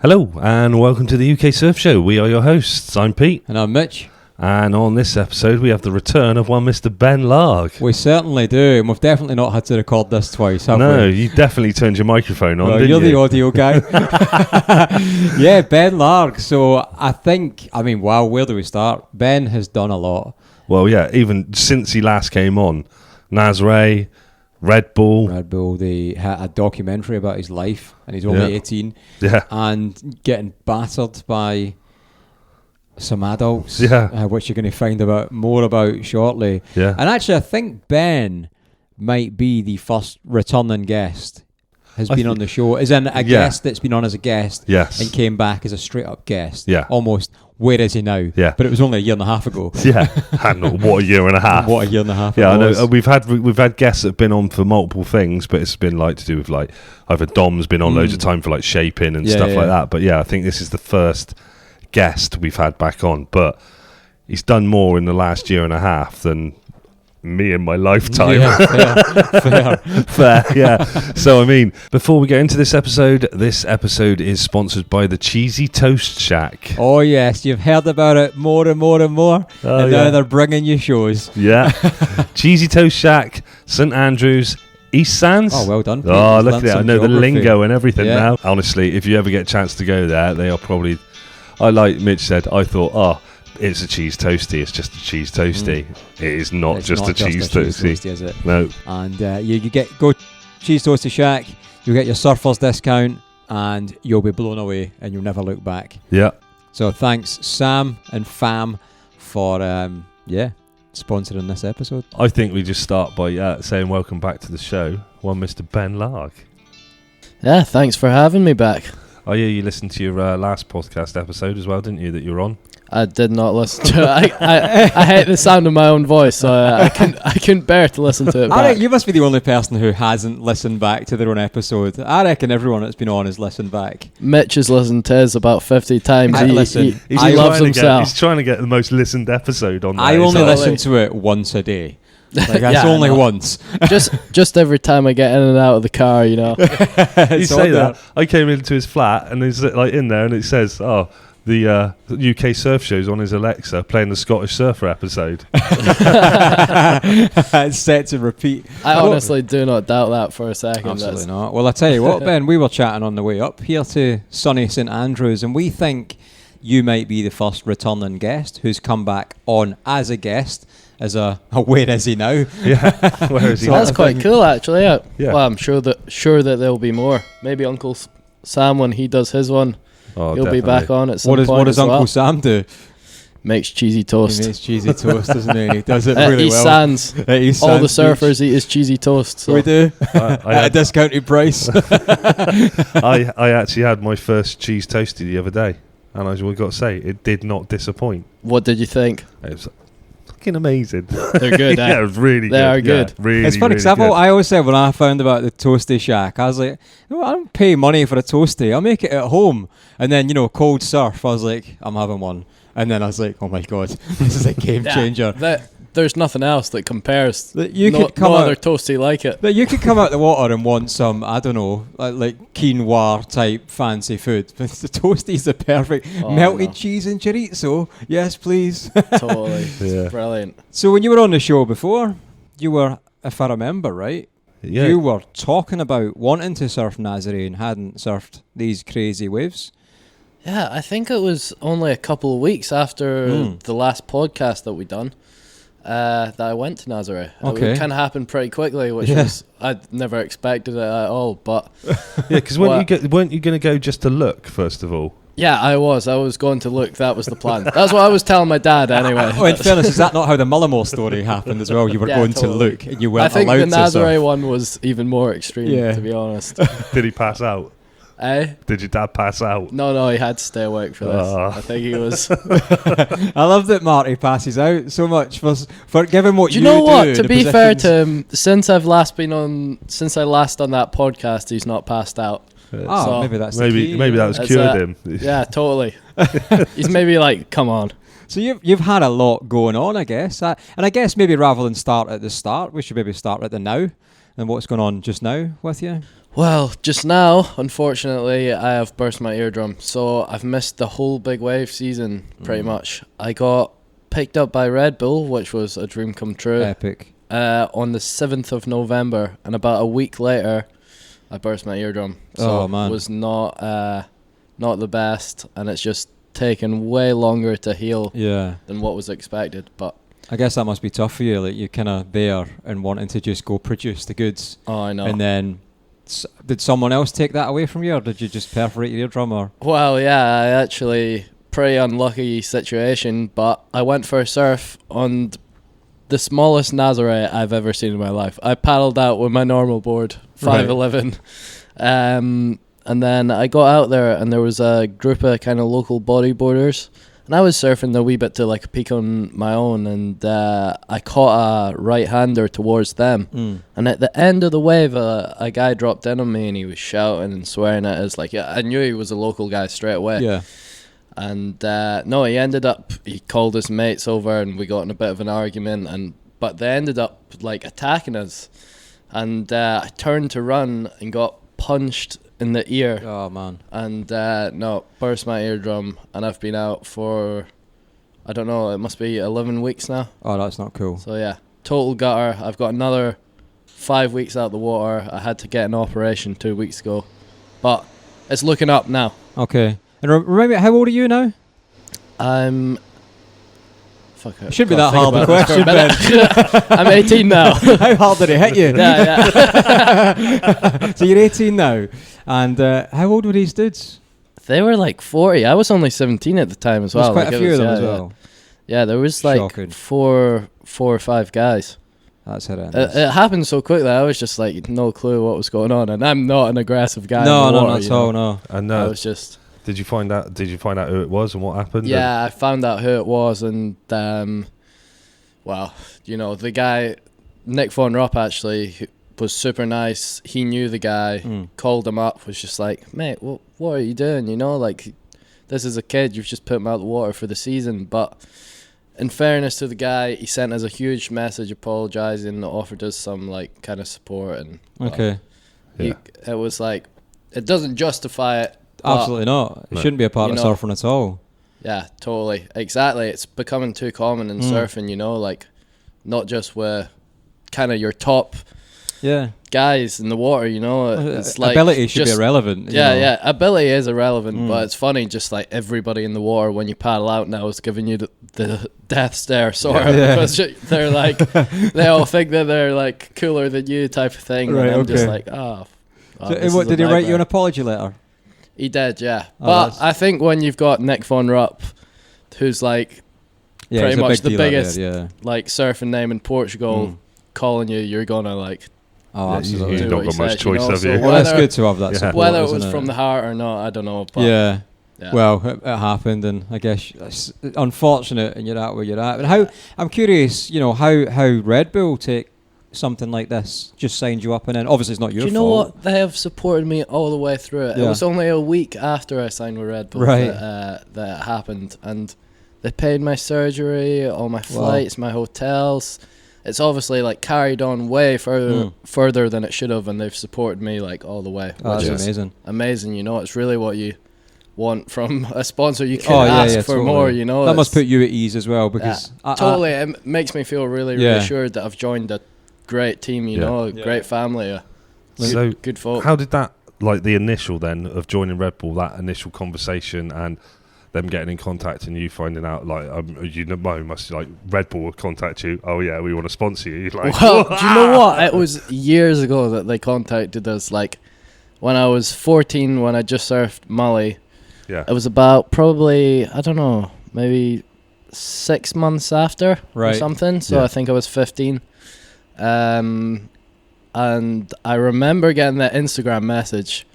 Hello and welcome to the UK Surf Show. We are your hosts. I'm Pete. And I'm Mitch. And on this episode we have the return of one Mr. Ben Larg. We certainly do, and we've definitely not had to record this twice, have we? No, you definitely turned your microphone on, didn't you're you? the audio guy. Yeah, Ben Larg. So wow, where do we start? Ben has done a lot. Well, yeah, even since he last came on, Nazare, RedBull. They had a documentary about his life, and he's only 18. Yeah. And getting battered by some adults, which you're going to find more about shortly. Yeah. And actually, I think Ben might be the first returning guest has been on the show. As in a guest that's been on as a guest and came back as a straight-up guest. Yeah. Almost, where is he now? Yeah. But it was only a year and a half ago. Yeah. And what a year and a half. What a year and a half Yeah, it I know. was. We've had guests that have been on for multiple things, but it's been like to do with like either Dom's been on loads of time for like shaping and stuff like that. But yeah, I think this is the first guest we've had back on. But he's done more in the last year and a half than me in my lifetime. Yeah, fair, yeah. So I mean, before we get into this episode is sponsored by the Cheesy Toast Shack. Oh yes, you've heard about it more and more and more, and now they're bringing you shows. Yeah. Cheesy Toast Shack, St Andrews, East Sands. Oh, well done, Pete. Oh, look at that. I know geography. the lingo and everything now. Honestly, if you ever get a chance to go there, they are probably, like Mitch said, I thought, it's a cheese toasty. It's just a cheese toasty. It is not just a cheese toasty, is it? No. And you go Cheese Toasty Shack. You'll get your Surfers discount, and you'll be blown away, and you'll never look back. Yeah. So thanks, Sam and Fam, for sponsoring this episode. I think we just start by saying welcome back to the show, one Mr. Ben Larg. Yeah, thanks for having me back. Oh yeah, you listened to your last podcast episode as well, didn't you? That you were on. I did not listen to it. I hate the sound of my own voice, so I couldn't bear to listen to it back. You must be the only person who hasn't listened back to their own episode. I reckon everyone that's been on has listened back. Mitch has listened to his about 50 times. He loves himself. He's trying to get the most listened episode on. I only listen to it once a day. Like that's only once. just every time I get in and out of the car, you know. You say that. I came into his flat and he's like in there and it says, the UK Surf Show's on his Alexa playing the Scottish Surfer episode. It's set to repeat. I honestly do not doubt that for a second. Absolutely not. Well, I tell you what, Ben, we were chatting on the way up here to sunny St Andrews, and we think you might be the first returning guest who's come back on as a guest. As a where is he now? Yeah, where is he? So that's quite cool, actually. Yeah. Well, I'm sure that there'll be more. Maybe Uncle Sam, when he does his one, he'll definitely be back on at some point. What does Uncle Sam do? Makes cheesy toast. He makes cheesy toast, doesn't he? He does it really East well. Sands. All the surfers eat his cheesy toast. So. We do. At a discounted price. I actually had my first cheese toasty the other day, and I've got to say, it did not disappoint. What did you think? It was fucking amazing. They're good. Yeah, it was really good. They are good. Yeah, really, it's funny because I always said when I found about the Toasty Shack, I was like, no, I don't pay money for a toasty. I'll make it at home. And then, cold surf, I was like, I'm having one. And then I was like, oh my God, this is a game changer. There's nothing else that compares. That no other toasty like it. That you could come out the water and want some, I don't know, like quinoa type fancy food. But the toasty's the perfect melted cheese and chorizo. Yes, please. Totally. Yeah. Brilliant. So when you were on the show before, you were, if I remember right, you were talking about wanting to surf Nazare and hadn't surfed these crazy waves. Yeah, I think it was only a couple of weeks after the last podcast that we done. That I went to Nazare. Okay. It kind of happened pretty quickly, which was I'd never expected it at all. But yeah, because weren't you going to go just to look first of all? Yeah, I was going to look. That was the plan. That's what I was telling my dad anyway. In fairness, is that not how the Mullimore story happened as well? You were going to look and you weren't allowed to. I think the Nazare one was even more extreme, to be honest. Did he pass out? Did your dad pass out? No, he had to stay awake for this. I think he was. I love that Marty passes out so much for giving what you do. Do you know what? To be fair to him, since I last done that podcast, he's not passed out. So maybe that's maybe that was cured him. Yeah, totally. He's maybe like, come on. So you've had a lot going on, I guess, and I guess maybe rather than start at the start, we should maybe start at the now and what's going on just now with you. Well, just now, unfortunately, I have burst my eardrum, so I've missed the whole Big Wave season, pretty much. I got picked up by Red Bull, which was a dream come true. Epic. On the 7th of November, and about a week later, I burst my eardrum. So it was not the best, and it's just taken way longer to heal than what was expected. But I guess that must be tough for you. Like, you're kind of there and wanting to just go produce the goods. Oh, I know. And then, did someone else take that away from you, or did you just perforate your eardrum? Or? Well, yeah, I actually, pretty unlucky situation, but I went for a surf on the smallest Nazare I've ever seen in my life. I paddled out with my normal board, 5'11". And then I got out there, and there was a group of kind of local bodyboarders, and I was surfing a wee bit to like peak on my own, and I caught a right-hander towards them. And at the end of the wave, a guy dropped in on me, and he was shouting and swearing at us. Like, I knew he was a local guy straight away. Yeah. And no, he called his mates over, and we got in a bit of an argument, but they ended up like attacking us, and I turned to run and got punched in the ear. Oh man. And burst my eardrum, and I've been out for, I don't know, it must be 11 weeks now. Oh, that's not cool. So yeah, total gutter. I've got another 5 weeks out the water. I had to get an operation 2 weeks ago, but it's looking up now. Okay. And remember, how old are you now? I'm... It shouldn't be that hard of a question, Ben. I'm 18 now. How hard did it hit you? Yeah. So you're 18 now. And how old were these dudes? They were like 40. I was only 17 at the time as well. There's quite a few of them as well. Yeah, there was like Shocking. four or five guys. That's horrendous. It happened so quickly. I was just like, no clue what was going on. And I'm not an aggressive guy. No, not at all, no. And I was just... Did you find out who it was and what happened? Yeah, I found out who it was, and well, you know, the guy, Nick Von Rupp, actually was super nice. He knew the guy, called him up, was just like, mate, what are you doing? You know, like, this is a kid, you've just put him out of the water for the season. But in fairness to the guy, he sent us a huge message apologising, offered us some like kind of support, and okay, it was like, it doesn't justify it. Absolutely not. It shouldn't be a part of surfing at all. Yeah, totally. Exactly. It's becoming too common in surfing, you know, like not just with kind of your top guys in the water, you know. It's like ability should be irrelevant. Yeah, ability is irrelevant, but it's funny, just like everybody in the water when you paddle out now is giving you the death stare sort of, because they're like, they all think that they're like cooler than you type of thing. Right, and I'm just like, so what, did he write you an apology letter? He did, yeah. But I think when you've got Nick Von Rupp, who's like pretty much the biggest like surfing name in Portugal, calling you, you're gonna like... Oh, absolutely. You've not got much choice, have you? Well, that's good to have that support, whether it was from the heart or not, I don't know. But yeah. Well, it happened, and I guess it's unfortunate, and you're at where you're at. But I'm curious, you know, how Red Bull take something like this, just signed you up, and then obviously it's not your fault. Do you know what? They have supported me all the way through it. It was only a week after I signed with Red Bull that it happened, and they paid my surgery, all my flights, my hotels. It's obviously like carried on way further than it should have, and they've supported me like all the way. Oh, that's amazing. Amazing, you know. It's really what you want from a sponsor. You can't ask for more, you know. That must put you at ease as well, because totally, it makes me feel really reassured that I've joined a great team, you know, a great family. So good folk. How did that, like the initial then of joining Red Bull, that initial conversation and them getting in contact and you finding out, like, you know, must like Red Bull will contact you. Oh yeah, we want to sponsor you. Like, well, do you know what? It was years ago that they contacted us. Like when I was 14, when I just surfed Mully. Yeah. It was about probably, I don't know, maybe 6 months after or something. So I think I was 15. And I remember getting that Instagram message,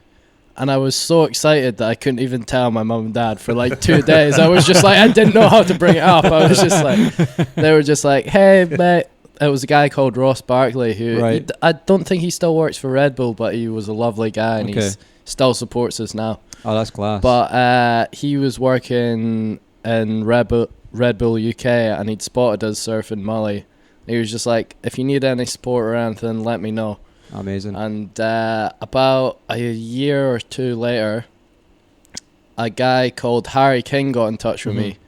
and I was so excited that I couldn't even tell my mum and dad for like 2 days. I was just like, I didn't know how to bring it up. I was just like, they were just like, hey mate. It was a guy called Ross Barkley who I don't think he still works for Red Bull, but he was a lovely guy, and he still supports us now. Oh, that's class. But he was working in Red Bull UK, and he'd spotted us surfing Mully. He was just like, if you need any support or anything, let me know. Amazing. And about a year or two later, a guy called Harry King got in touch with me,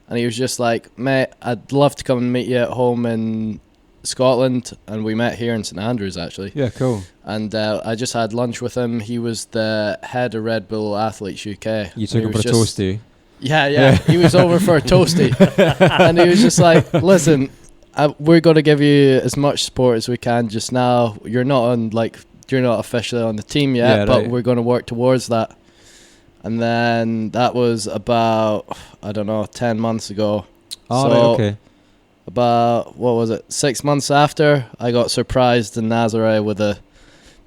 and he was just like, mate, I'd love to come and meet you at home in Scotland. And we met here in St Andrews, actually. Yeah, cool. And I just had lunch with him. He was the head of Red Bull Athletes UK. You took him for a toasty. Yeah. He was over for a toasty. And he was just like, listen, we're going to give you as much support as we can just now. You're not officially on the team yet, but we're going to work towards that. And then that was about, 10 months ago. Oh, so right, okay. About, 6 months after, I got surprised in Nazare with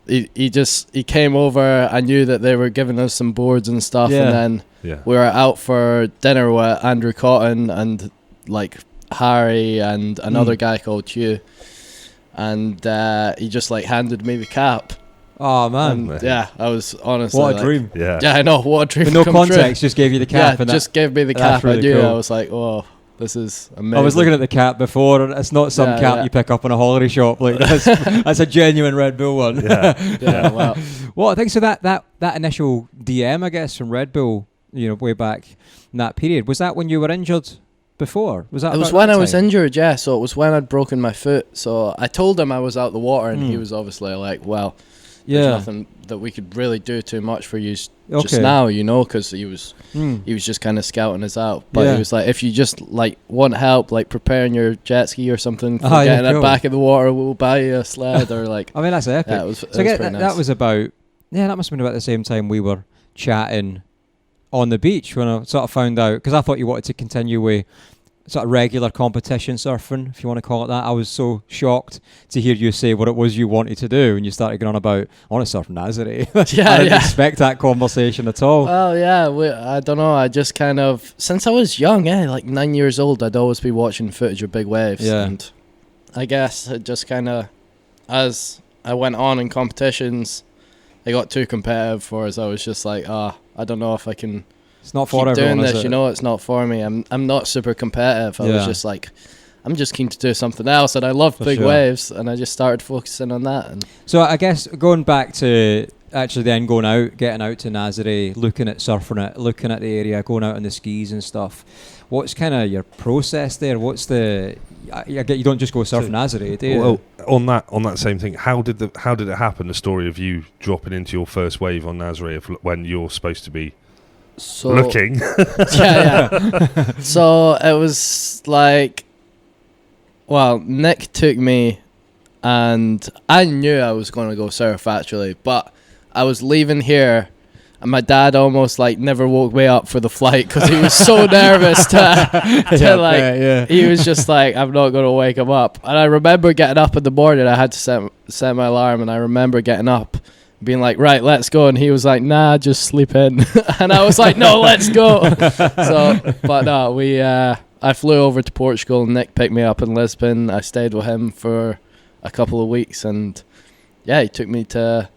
he came over. I knew that they were giving us some boards and stuff, and then we were out for dinner with Andrew Cotton and like Harry and another guy called Hugh, and he just like handed me the cap. Oh man! And, I was honestly what a dream. Yeah, I know, what a dream. With no context, just gave you the cap. Yeah, and just gave me the cap. Really I knew. cool. I was like, oh, this is amazing. I was looking at the cap before, and it's not some cap you pick up in a holiday shop. Like that's a genuine Red Bull one. Yeah. Wow. Well, I think so. That initial DM, I guess, from Red Bull, way back in that period, was that when you were injured? Before was that? It was when I was injured. Yeah, so it was when I'd broken my foot. So I told him I was out the water, and he was obviously like, "Well, there's nothing that we could really do too much for you just now, because he was just kind of scouting us out. But he was like, if you just like want help, like preparing your jet ski or something for getting it back in the water, we'll buy you a sled or like." I mean, that's epic. Yeah, it was nice. That was about that must have been about the same time we were chatting on the beach when I sort of found out, because I thought you wanted to continue with sort of regular competition surfing, if you want to call it that. I was so shocked to hear you say what it was you wanted to do, and you started going on about, I want to surf Nazare. I didn't expect that conversation at all. Well, I don't know. I just kind of, since I was young, like 9 years old, I'd always be watching footage of Big Waves. Yeah. And I guess it just kind of, as I went on in competitions, they got too competitive for us. I was just like, I don't know if I can it's not for keep everyone, doing this. is it? It's not for me. I'm not super competitive. I was just like, I'm just keen to do something else, and I love Big Waves, and I just started focusing on that. And so I guess going back to actually then going out, getting out to Nazare, looking at surfing it, looking at the area, going out on the skis and stuff. What's kind of your process there? What's the? I get you don't just go surf Nazare, do you? Well, on that same thing, how did it happen? The story of you dropping into your first wave on Nazare when you're supposed to be looking. So it was like, well, Nick took me, and I knew I was going to go surf actually, but I was leaving here. And my dad almost like never woke me up for the flight because he was so nervous he was just like, I'm not going to wake him up. And I remember getting up in the morning. I had to set my alarm, and I remember getting up, being like, right, let's go. And he was like, nah, just sleep in. And I was like, no, let's go. I flew over to Portugal, and Nick picked me up in Lisbon. I stayed with him for a couple of weeks, and he took me to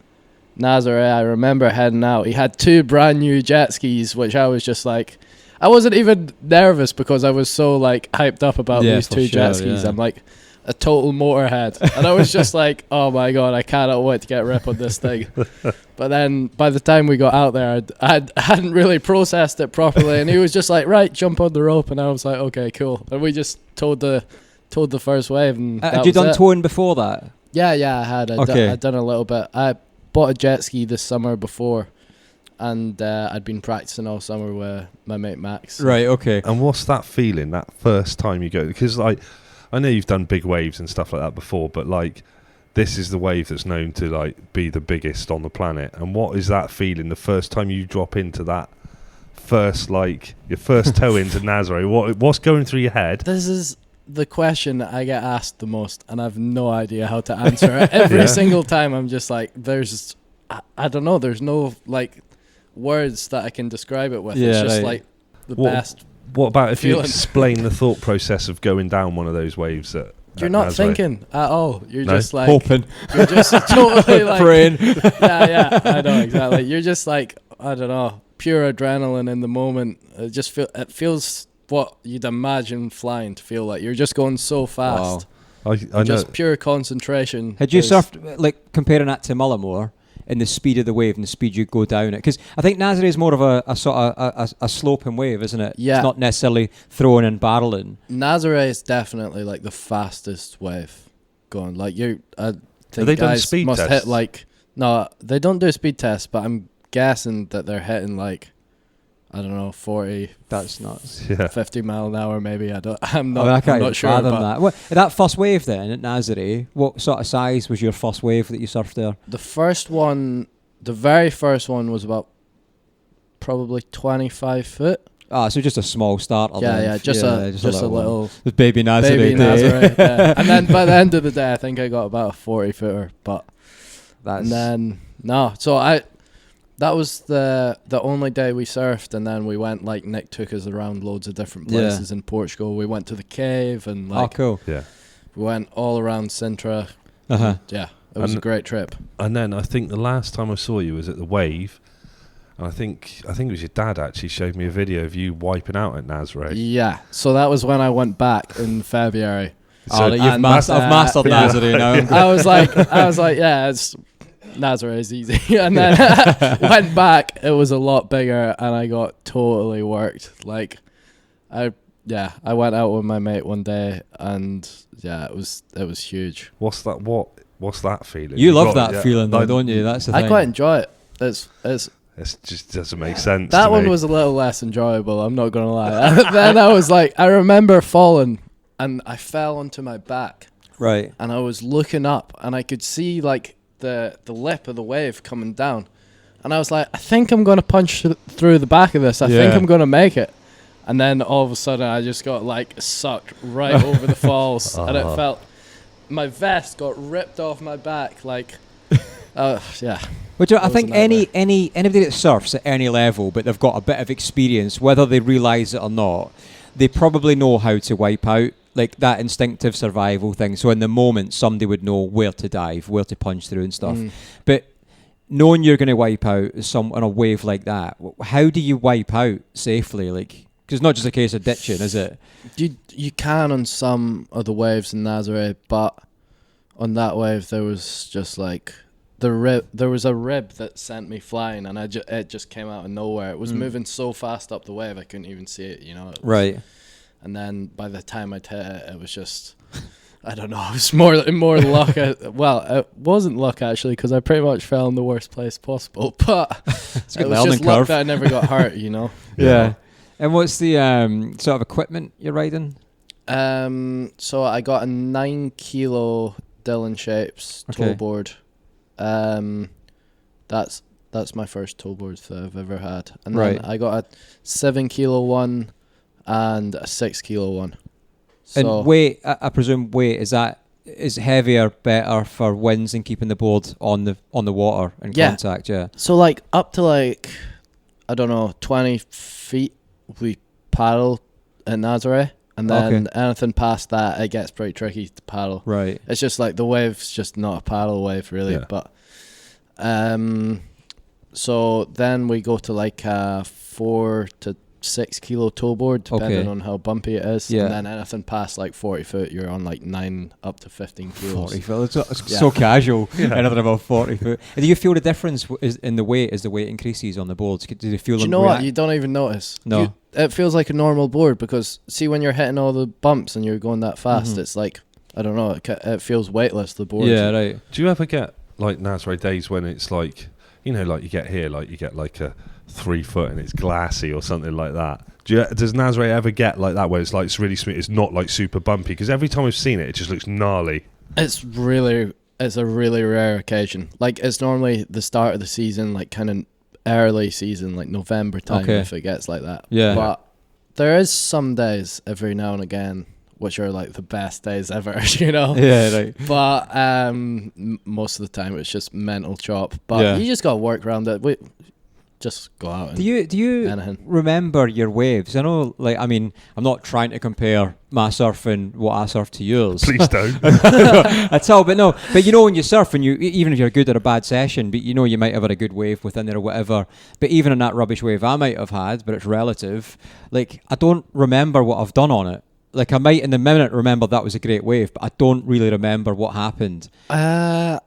Nazare. I remember heading out. He had 2 brand new jet skis, which I was just like, I wasn't even nervous because I was so like hyped up about these 2 jet skis. I'm like a total motorhead, and I was just like, oh my god, I cannot wait to get a rip on this thing. But then by the time we got out there, I hadn't really processed it properly, and he was just like, right, jump on the rope, and I was like, okay, cool. And we just towed the first wave. And had you done towing before that? Yeah, I had. I'd done a little bit. I bought a jet ski this summer before, and I'd been practicing all summer with my mate Max. Right, okay. And what's that feeling, that first time you go? Because like, I know you've done big waves and stuff like that before, but like, this is the wave that's known to like be the biggest on the planet. And what is that feeling the first time you drop into that first, like, your first toe into Nazare? What's going through your head? This is the question that I get asked the most, and I have no idea how to answer it. Every single time I'm just like, I don't know, there's no like words that I can describe it with. It's just like the best. What about if you explain the thought process of going down one of those waves you're not Nazare? Thinking at all. You're just like hoping. You're just totally like praying. Yeah, I know exactly. You're just like, I don't know, pure adrenaline in the moment. It feels what you'd imagine flying to feel like. You're just going so fast. I know. Just pure concentration. Had you surfed, like, comparing that to Mullimore, in the speed of the wave and the speed you go down it? Because I think Nazare is more of a sort of a sloping wave, isn't it? Yeah. It's not necessarily throwing and barreling. Nazare is definitely like the fastest wave going. Like I Have think they done guys speed must tests? hit like, no, they don't do speed tests, but I'm guessing that they're hitting like, I don't know, 40, That's nuts. Yeah. 50 mile an hour maybe. I'm not I can't I'm even not sure. fathom But that. What, that first wave then at Nazare, what sort of size was your first wave that you surfed there? the very first one was about probably 25 foot. Ah, so just a small starter. Yeah, then. yeah, just a little With baby Nazare. baby Nazare. Yeah. And then by the end of the day, I think I got about a 40 footer. But That's and then that was the only day we surfed, and then we went, like, Nick took us around loads of different places in Portugal. We went to the cave and like cool. Yeah. we went all around Sintra. Uh-huh. Yeah, it was a great trip. And then I think the last time I saw you was at the Wave, and I think it was your dad actually showed me a video of you wiping out at Nazare. Yeah, so that was when I went back in February. So- I've mastered yeah. Nazare now. I was like, yeah, it's Nazare is easy. And then went back, it was a lot bigger, and I got totally worked. Like, I went out with my mate one day, and yeah, it was huge. What's that feeling? You love got- that yeah. feeling, though, don't you? That's the I thing. quite enjoy it. It's It just doesn't make sense. that to one me. was a little less enjoyable, I'm not gonna lie. Then I was like, I remember falling, and I fell onto my back, Right. and I was looking up, and I could see like the lip of the wave coming down, and I was like, I think I'm gonna punch through the back of this. I think Yeah. I'm gonna make it. And then all of a sudden, I just got like sucked right over the falls, and it felt, my vest got ripped off my back, like, yeah. Which I That think was a nightmare. anybody that surfs at any level, but they've got a bit of experience, whether they realise it or not, they probably know how to wipe out, like that instinctive survival thing. So in the moment, somebody would know where to dive, where to punch through and stuff. But knowing you're going to wipe out on a wave like that, how do you wipe out safely? Like, because it's not just a case of ditching, is it? You can on some of the waves in Nazare, but on that wave there was just like there was a rib that sent me flying, and it just came out of nowhere. It was moving so fast up the wave I couldn't even see it, you know. Right. And then by the time I'd hit it, it was just, I don't know, it was more luck. Well, it wasn't luck actually, because I pretty much fell in the worst place possible. But It's a good it was learning just luck curve. that I never got hurt, you know. Yeah. And what's the sort of equipment you're riding? So I got a 9 kilo Dillon Shapes Okay. toe board. That's my first toe board that I've ever had. And then Right. I got a 7 kilo one and a 6 kilo one. So And weight, I presume weight, is heavier better for winds and keeping the board on the water and Yeah. contact, yeah. So like up to like, I don't know, 20 feet we paddle in Nazare, and then anything past that it gets pretty tricky to paddle. Right. It's just like the wave's just not a paddle wave really. Yeah. But so then we go to like a 4 to 6 kilo toe board depending Okay. on how bumpy it is. Yeah. And then anything past like 40 foot you're on like 9 up to 15 kilos. 40 foot. It's Yeah. so casual. Yeah. Anything above 40 foot. And do you feel the difference in the weight as the weight increases on the boards? Do you feel Do you them know what? react? You don't even notice. No. It feels like a normal board, because see when you're hitting all the bumps and you're going that fast, Mhm. it's like, I don't know, it feels weightless, the board. Yeah, right. Do you ever get like Nazare days when it's like, you know, like you get here, like you get like a 3 foot and it's glassy or something like that? Does Nazare ever get like that where it's like it's really smooth? It's not like super bumpy, because every time I've seen it, it just looks gnarly. It's a really rare occasion. Like it's normally the start of the season, like kind of early season, like November time, Okay. if it gets like that. Yeah. But there is some days every now and again which are like the best days ever, you know. Yeah, right. But most of the time it's just mental chop. But Yeah. you just got to work around it. Just go out and Do you anything. remember your waves? I know, like, I mean, I'm not trying to compare my surfing, what I surf to yours. Please don't. At all, but no. But you know, when you surf, and even if you're good at a bad session, but you know you might have had a good wave within there or whatever. But even in that rubbish wave I might have had, but it's relative. Like, I don't remember what I've done on it. Like, I might in the minute remember that was a great wave, but I don't really remember what happened. I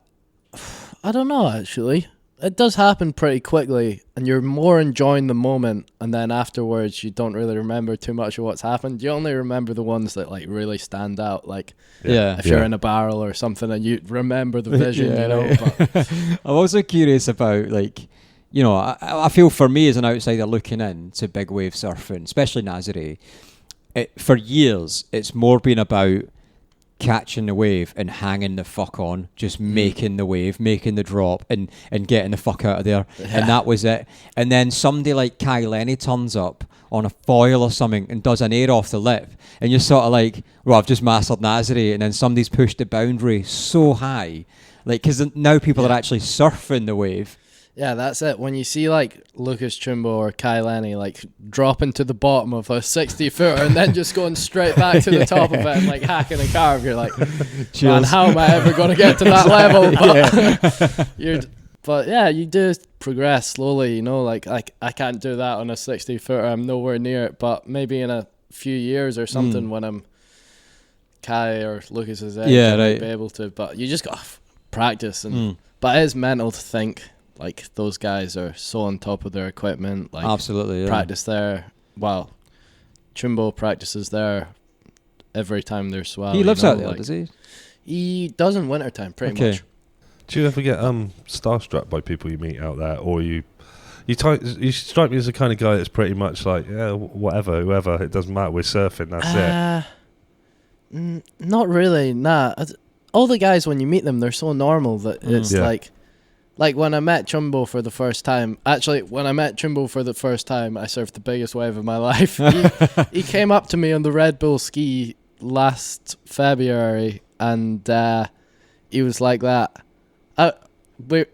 don't know, actually. It does happen pretty quickly, and you're more enjoying the moment, and then afterwards you don't really remember too much of what's happened. You only remember the ones that like really stand out, like if you're in a barrel or something and you remember the vision, you know. But I'm also curious about, like, you know, I feel for me as an outsider looking in to big wave surfing, especially Nazare, for years it's more been about catching the wave and hanging the fuck on, just making the wave, making the drop, and getting the fuck out of there. And that was it. And then somebody like Kai Lenny turns up on a foil or something and does an air off the lip, and you're sort of like, well, I've just mastered Nazare, and then somebody's pushed the boundary so high, like, because now people are actually surfing the wave. Yeah, that's it. When you see like Lucas Chumbo or Kai Lenny like dropping to the bottom of a 60-footer and then just going straight back to the top of it and like hacking a carve, you're like, man, how am I ever going to get to that level? But you do progress slowly, you know. Like I can't do that on a 60-footer. I'm nowhere near it. But maybe in a few years or something, when I'm Kai or Lucas's age, I might be able to. But you just got to practice. And but it is mental to think. Like, those guys are so on top of their equipment. Like, absolutely, practice there. Well, Chumbo practices there every time they're swell. He lives out there, does he? He does in wintertime, pretty much. Do you ever get starstruck by people you meet out there, or you strike me as the kind of guy that's pretty much like, yeah, whatever, whoever, it doesn't matter, we're surfing, that's it. Not really, nah. All the guys, when you meet them, they're so normal that it's like when I met Chumbo for the first time, I surfed the biggest wave of my life. He came up to me on the RedBull ski last February, and he was like that. It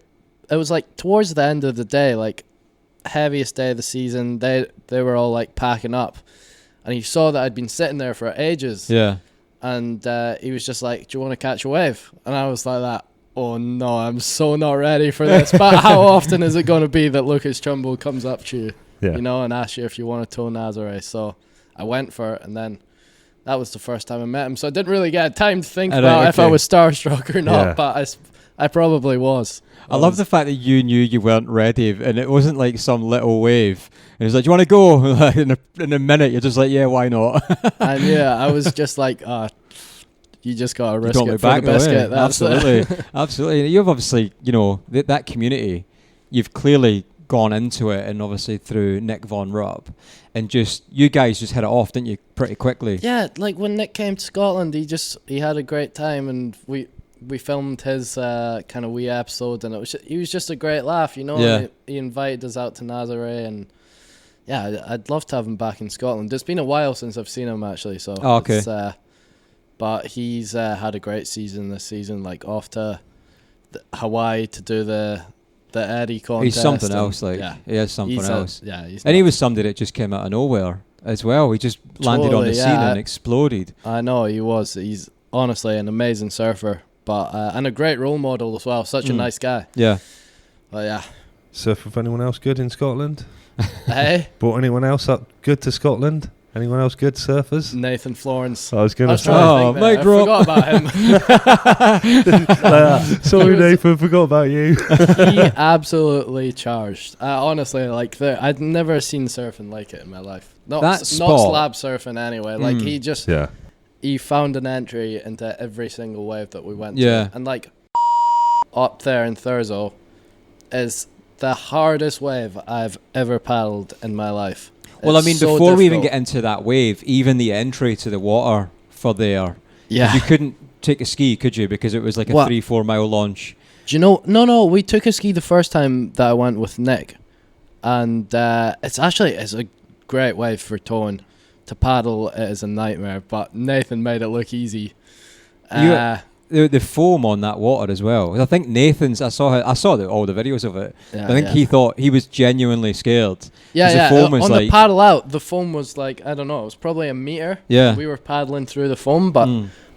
was like towards the end of the day, like heaviest day of the season. They were all like packing up, and he saw that I'd been sitting there for ages. Yeah. And he was just like, "Do you want to catch a wave?" And I was like that. Oh no, I'm so not ready for this. But how often is it going to be that Lucas Chumbo comes up to you, you know, and asks you if you want to tow Nazare? So I went for it, and then that was the first time I met him. So I didn't really get time to think about if I was starstruck or not, but I probably was. I love the fact that you knew you weren't ready, and it wasn't like some little wave. And he's like, "Do you want to go?" in a minute, you're just like, "Yeah, why not?" And I was just like, you just got to risk it for the biscuit. Absolutely. You've obviously, you know, that community, you've clearly gone into it, and obviously through Nick Von Rupp, and just, you guys just hit it off, didn't you, pretty quickly? Yeah, like when Nick came to Scotland, he had a great time, and we filmed his kind of wee episode, and he was just a great laugh, you know. Yeah. He invited us out to Nazare, and I'd love to have him back in Scotland. It's been a while since I've seen him, actually, so but he's had a great season this season, like off to Hawaii to do the Eddie contest. He's something else, like, he is something else. And he was somebody that just came out of nowhere as well. He just landed on the scene and exploded. I know, he was. He's honestly an amazing surfer, but and a great role model as well. Such a nice guy. Yeah. But Surf with anyone else good in Scotland? Hey? Brought anyone else up good to Scotland? Anyone else good surfers? Nathan Florence. I was going to say. Oh, mic drop. I forgot about him. Sorry, Nathan, forgot about you. He absolutely charged. Honestly, like, I'd never seen surfing like it in my life. Not slab surfing anyway. Like, he just he found an entry into every single wave that we went to. And like, up there in Thurso is the hardest wave I've ever paddled in my life. Well, I mean, before we even get into that wave, even the entry to the water for there, you couldn't take a ski, could you? Because it was like a 3-4 mile launch. Do you know? No, we took a ski the first time that I went with Nick, and it's a great wave for towing. To paddle, it is a nightmare, but Nathan made it look easy. The foam on that water as well. I think Nathan's. I saw all the videos of it. I think he thought he was genuinely scared. The foam was on the paddle out, the foam was like, I don't know, it was probably a meter. Yeah, we were paddling through the foam, but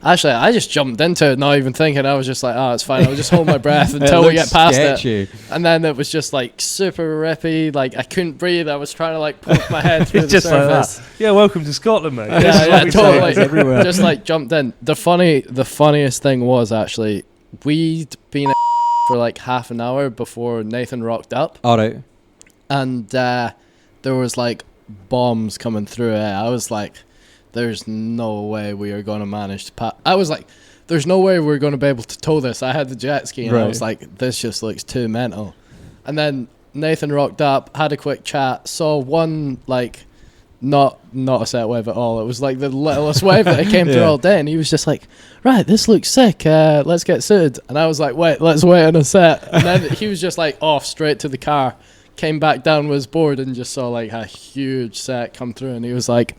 Actually, I just jumped into it, not even thinking. I was just like, oh, it's fine. I'll just hold my breath until we get past it. And then it was just like super rippy. Like I couldn't breathe. I was trying to like poke my head through the just surface. like that. Yeah, welcome to Scotland, mate. Yeah, totally. Just like jumped in. The funniest thing was actually we'd been for like half an hour before Nathan rocked up. All right. And there was like bombs coming through it. I was like, there's no way we are going to manage to I was like, there's no way we're going to be able to tow this. I had the jet ski and I was like, this just looks too mental. And then Nathan rocked up, had a quick chat, saw one like not a set wave at all. It was like the littlest wave that it came through all day, and he was just like, right, this looks sick, let's get suited. And I was like, wait, let's wait on a set. And then he was just like off straight to the car, came back down with his board and just saw like a huge set come through, and he was like,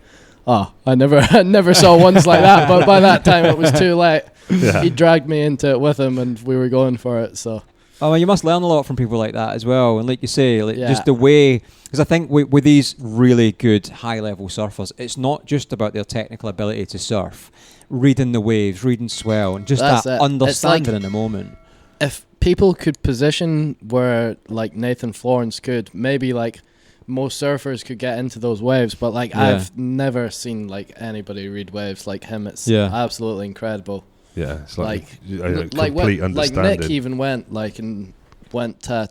oh, I never saw ones like that. But by that time it was too late. He dragged me into it with him and we were going for it. So oh, well, you must learn a lot from people like that as well. And like you say, like just the way, because I think with these really good high-level surfers, it's not just about their technical ability to surf, reading the waves, reading swell, and just that understanding in the moment. If people could position where like Nathan Florence could, maybe like most surfers could get into those waves, but like I've never seen like anybody read waves like him. It's absolutely incredible. Yeah, it's like complete understanding. Like Nick even went to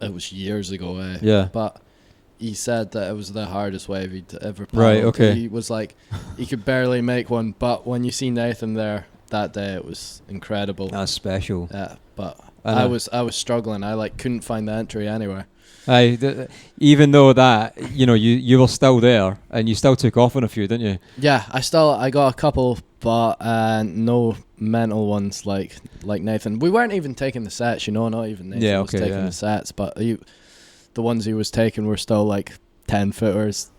it was years ago, but he said that it was the hardest wave he'd ever paddled. Right, okay. He was like, he could barely make one, but when you see Nathan there that day, it was incredible. That's special. Yeah, but I was struggling. I like couldn't find the entry anywhere. Even though that, you were still there and you still took off on a few, didn't you? Yeah, I got a couple, but no mental ones like Nathan. We weren't even taking the sets, not even Nathan was taking the sets, but the ones he was taking were still like 10 footers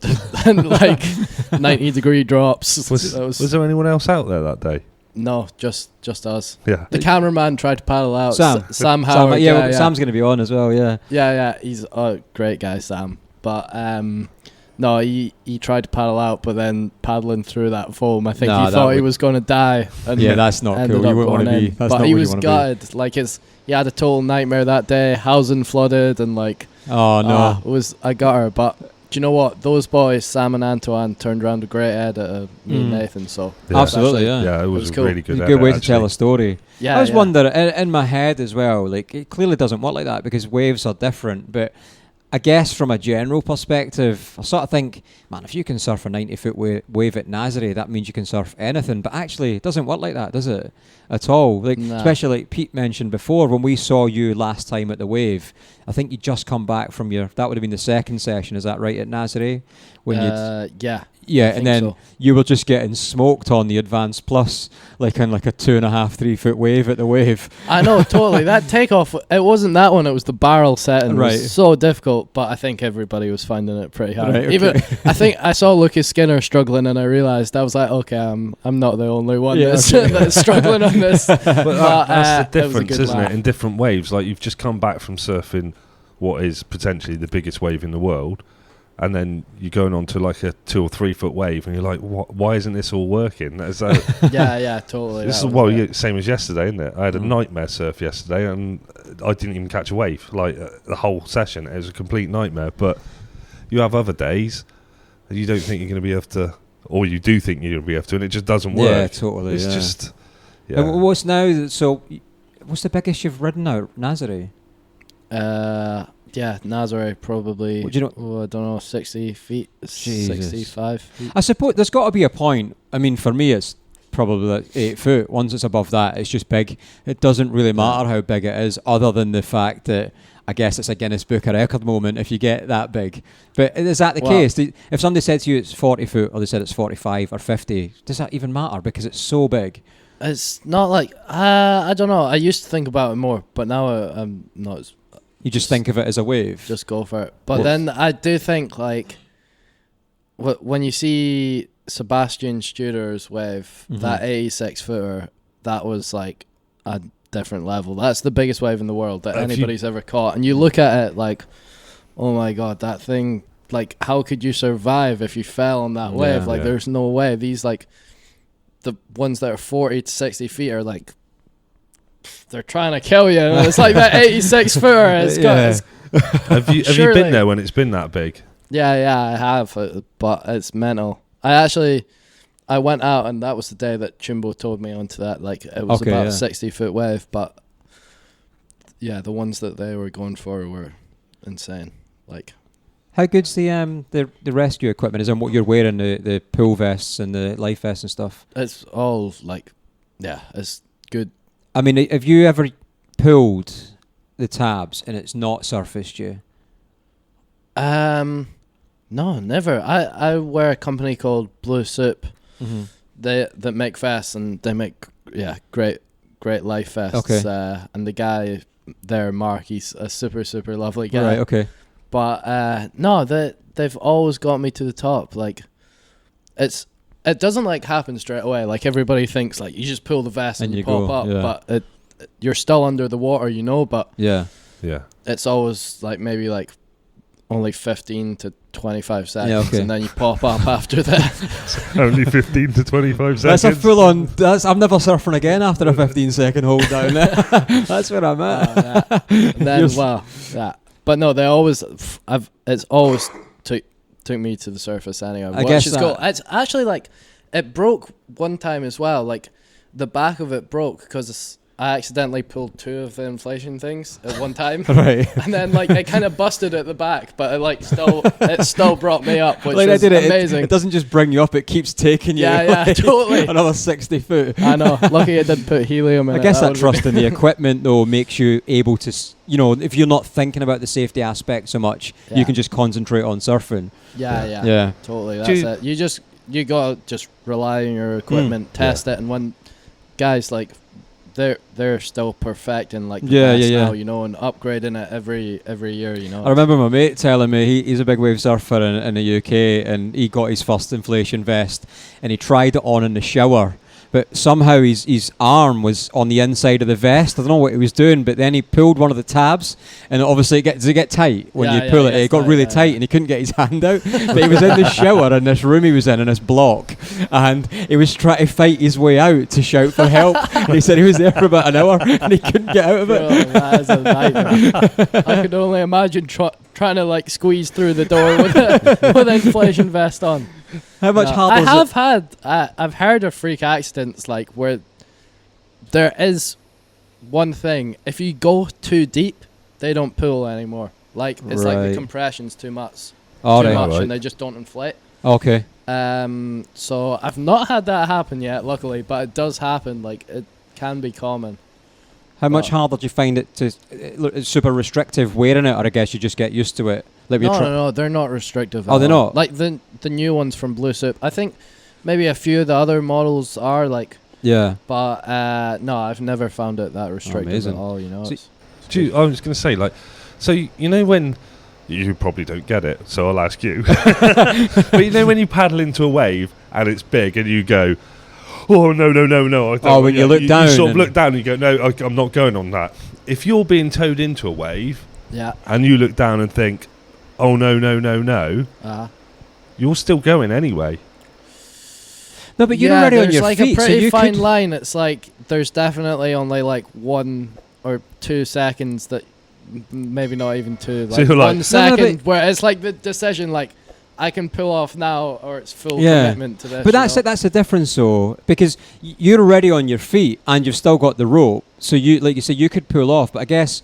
and like 90-degree drops. Was there anyone else out there that day? No, just us. Yeah. The cameraman tried to paddle out. Sam Howard. Sam's going to be on as well, yeah. Yeah, he's a great guy, Sam. But no, he tried to paddle out, but then paddling through that foam, I think he thought he was going to die. And that's not cool. You wouldn't want to be. That's but not he where was you gutted. Like he had a total nightmare that day. Housing flooded and like. Oh no! I got her, but. Do you know what? Those boys, Sam and Antoine, turned around a great head at me and Nathan. So absolutely, yeah, it was cool. Really good. A good way to tell a story. Yeah, I was wondering in my head as well. Like it clearly doesn't work like that because waves are different. But I guess from a general perspective, I sort of think, man, if you can surf a 90-foot wave at Nazare, that means you can surf anything. But actually, it doesn't work like that, does it? At all. Like especially like Pete mentioned before, when we saw you last time at the wave, I think you just come back from that would have been the second session, is that right, at Nazare? When Yeah, and then you were just getting smoked on the Advanced Plus, like on like a 2.5-3 foot wave at the wave. I know, totally. That takeoff, it wasn't that one, it was the barrel setting. It was so difficult, but I think everybody was finding it pretty hard. Right, okay. Even I think I saw Lucas Skinner struggling and I realised, I was like, okay, I'm not the only one that's struggling on this. But that's the difference, isn't it, in different waves? Like you've just come back from surfing what is potentially the biggest wave in the world, and then you're going on to like a 2 or 3 foot wave and you're like, why isn't this all working? Yeah, totally. This is same as yesterday, isn't it? I had a nightmare surf yesterday and I didn't even catch a wave like the whole session. It was a complete nightmare. But you have other days you don't think you're going to be able to, or you do think you're going to be able to, and it just doesn't work. Yeah, totally. It's just what's the biggest you've ridden out, Nazare? Yeah, Nazare probably. What do you I don't know, 60 feet, Jesus. 65 feet. I suppose there's got to be a point. I mean, for me, it's probably like 8 foot. Once it's above that, it's just big. It doesn't really matter how big it is, other than the fact that I guess it's a Guinness Book of Record moment if you get that big. But is that the case? If somebody said to you it's 40 foot, or they said it's 45 or 50, does that even matter? Because it's so big. It's not like I don't know. I used to think about it more, but now I'm not. You just think of it as a wave. Just go for it. But then I do think like when you see Sebastian Studer's wave, that 86 footer, that was like a different level. That's the biggest wave in the world that anybody's ever caught. And you look at it like, oh my God, that thing, like how could you survive if you fell on that wave? Like there's no way. These like the ones that are 40 to 60 feet are like, they're trying to kill you. It's like that 86 footer. It's got. Have you been there when it's been that big? Yeah, I have, but it's mental. I went out, and that was the day that Chimbo told me onto that. Like, it was about a 60-foot wave, but yeah, the ones that they were going for were insane. Like, how good's the rescue equipment? Is on what you're wearing, the pool vests and the life vests and stuff? It's all like, yeah, it's good. I mean, have you ever pulled the tabs and it's not surfaced you? No, never. I wear a company called Blue Soup. Mm-hmm. That make vests, and they make great life vests. Okay. And the guy there, Mark, he's a super lovely guy. Right. Okay. But no, they've always got me to the top. Like, it doesn't like happen straight away. Like, everybody thinks like you just pull the vest and you pop up, but you're still under the water, but yeah, it's always like maybe like only 15 to 25 seconds, and then you pop up after that. Only 15 to 25 seconds. That's a full on. I'm never surfing again after a 15-second hold down there. That's where I'm at. And then but no, they always. It's always took me to the surface anyway. I guess it's actually like it broke one time as well. Like, the back of it broke because I accidentally pulled 2 of the inflation things at one time. Right. And then like it kind of busted at the back, but it still brought me up, which is amazing. It doesn't just bring you up, it keeps taking you totally another 60 foot. I know. Lucky it didn't put helium in it. I guess that trust in the equipment though makes you able to, if you're not thinking about the safety aspect so much, you can just concentrate on surfing. Yeah. Totally. That's it. You gotta just rely on your equipment, test it, and when guys like they're still perfecting like the best now, and upgrading it every year, I remember my mate telling me he's a big wave surfer in the UK, and he got his first inflation vest and he tried it on in the shower, but somehow his arm was on the inside of the vest. I don't know what he was doing, but then he pulled one of the tabs, and obviously does it get tight when you pull it? It got really tight, and he couldn't get his hand out. But he was in the shower in this room he was in this block, and he was trying to fight his way out to shout for help. And he said he was there for about an hour and he couldn't get out of it. Bro, that is a nightmare. I could only imagine trying to like squeeze through the door with an inflation vest on. How much hard was it? I've heard of freak accidents like where there is one thing, if you go too deep, they don't pull anymore. Like, it's like the compression's too much. And they just don't inflate. Okay. So I've not had that happen yet, luckily, but it does happen. Like, it can be common. How much harder do you find it to? It's super restrictive wearing it, or I guess you just get used to it. Like no, they're not restrictive. Oh, they're not. Like the new ones from Blue Soup. I think maybe a few of the other models are like. Yeah. But no, I've never found it that restrictive at all. So, I was going to say, like, so when you probably don't get it, so I'll ask you. But when you paddle into a wave and it's big and you go, oh, no. When you look down. You sort of look down and you go, no, I'm not going on that. If you're being towed into a wave and you look down and think, oh, no, you're still going anyway. No, but you're already on your like feet. There's like a pretty fine line. It's like there's definitely only like 1 or 2 seconds that maybe not even 2. Like so 1 second where it's like the decision, like, I can pull off now, or it's full commitment to this. But that's the difference, though, because you're already on your feet and you've still got the rope. So you, like you said, you could pull off. But I guess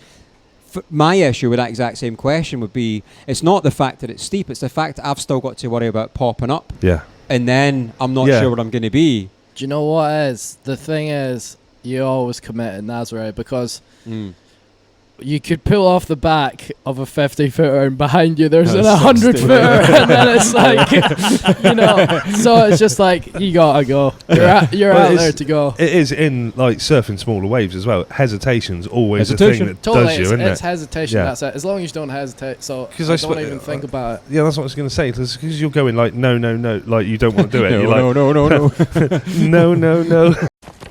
my issue with that exact same question would be, it's not the fact that it's steep; it's the fact that I've still got to worry about popping up. Yeah. And then I'm not sure what I'm going to be. Do you know what is? The thing is, you always commit at Nazare because. You could pull off the back of a 50-footer and behind you there's an 100-footer and then it's like, so it's just like, you gotta go. You're out there to go. It is in like surfing smaller waves as well. Hesitation's always a thing that does you, isn't it? It's hesitation, that's it. As long as you don't hesitate, so I don't even think about it. Yeah, that's what I was going to say. Because you're going like, no, like you don't want to do it. No. No.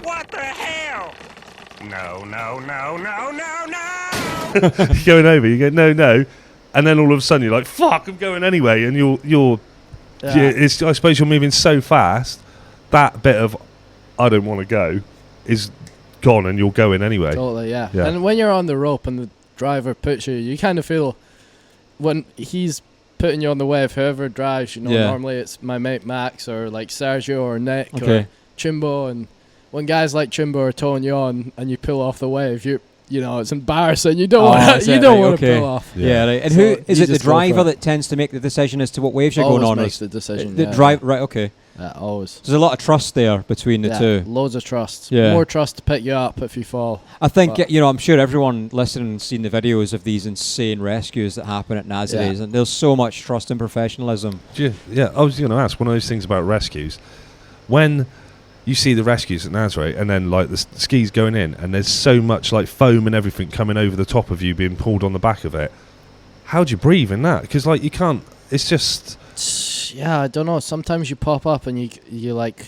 What the hell? No. Going over, you go no, and then all of a sudden you're like, fuck, I'm going anyway, and you're I suppose you're moving so fast that bit of I don't want to go is gone, and you're going anyway. Totally, yeah. Yeah. And when you're on the rope and the driver puts you, you kind of feel when he's putting you on the wave, whoever drives, normally it's my mate Max or like Sergio or Nick or Chimbo, and when guys like Chimbo are towing you on and you pull off the wave, it's embarrassing. You don't want to pull off. Yeah, right. And so who is it? The driver it. that tends to make the decision as to what waves you're Always going on. Makes the decision. The drive, right? Okay. Yeah, always. There's a lot of trust there between the two. Loads of trust. Yeah. More trust to pick you up if you fall. I think, I'm sure everyone listening has seen the videos of these insane rescues that happen at Nazare's, and there's so much trust and professionalism. Yeah, I was going to ask, one of those things about rescues, when you see the rescues at Nazare and then like the skis going in and there's so much like foam and everything coming over the top of you being pulled on the back of it, how do you breathe in that? Because like you can't, it's just... Yeah, I don't know. Sometimes you pop up and you like,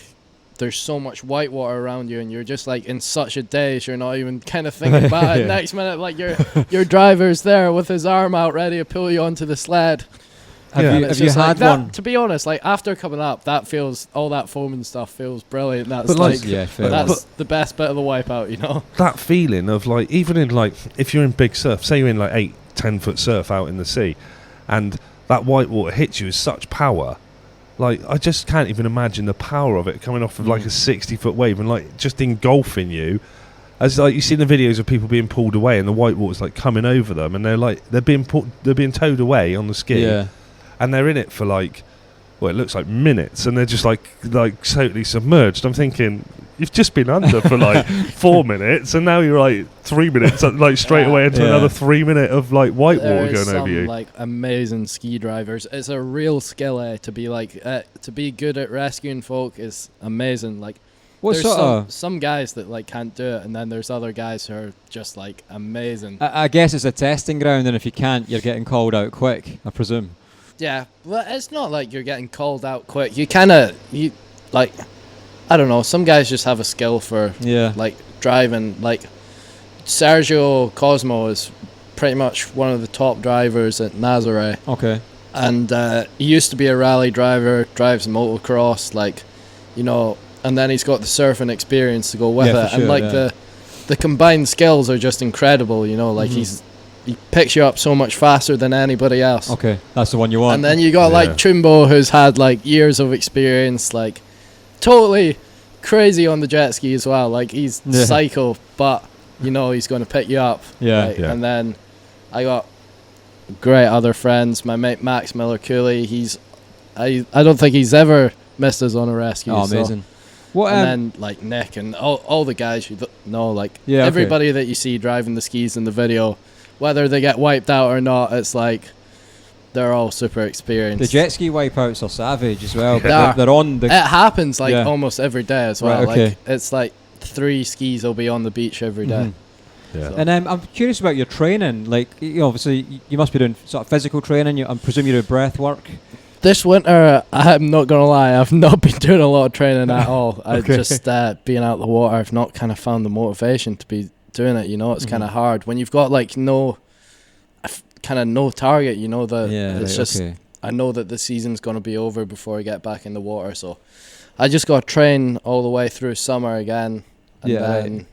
there's so much white water around you, and you're just like in such a daze. You're not even kind of thinking about it. Next minute, like your driver's there with his arm out, ready to pull you onto the sled. Have you had one? To be honest, like after coming up, that feels all that foam and stuff feels brilliant. That's that's the best bit of the wipeout. That feeling of like, even in like, if you're in big surf, say you're in like 8-10 foot surf out in the sea, and that white water hits you with such power. Like, I just can't even imagine the power of it coming off of like a 60-foot wave and like just engulfing you. As like you see the videos of people being pulled away and the white water's like coming over them, and they're being towed away on the ski, and they're in it for like, well, it looks like minutes, and they're just like totally submerged. I'm thinking, you've just been under for like 4 minutes, and now you're like 3 minutes, like straight away into another 3 minute of like white water going over you. Like amazing ski drivers. It's a real skill to be like to be good at rescuing folk is amazing. Like there's some guys that like can't do it, and then there's other guys who are just like amazing. I guess it's a testing ground, and if you can't, you're getting called out quick, I presume. Yeah, but it's not like you're getting called out quick. I don't know, some guys just have a skill for like driving. Like Sergio Cosmo is pretty much one of the top drivers at Nazare. Okay. And he used to be a rally driver, drives motocross, and then he's got the surfing experience to go with it. Sure, and the combined skills are just incredible, he picks you up so much faster than anybody else. Okay, that's the one you want. And then you got like Chimbo, who's had like years of experience, like totally crazy on the jet ski as well. Like he's psycho, but he's going to pick you up. And then I got great other friends. My mate Max Miller-Cooley, I don't think he's ever missed us on a rescue. Oh, amazing. And then like Nick and all the guys you know, everybody that you see driving the skis in the video, whether they get wiped out or not, it's like they're all super experienced. The jet ski wipeouts are savage as well. But they're on the... It happens almost every day as well. Right, okay. Like it's like 3 skis will be on the beach every day. Yeah. So. And I'm curious about your training. Like, obviously you must be doing sort of physical training. I presume you do breath work. This winter, I'm not going to lie, I've not been doing a lot of training at all. I just, being out of the water, I've not kind of found the motivation to be doing it, it's kind of hard. When you've got, like, no target, it's just, I know that the season's going to be over before I get back in the water, so I just got to train all the way through summer again, and then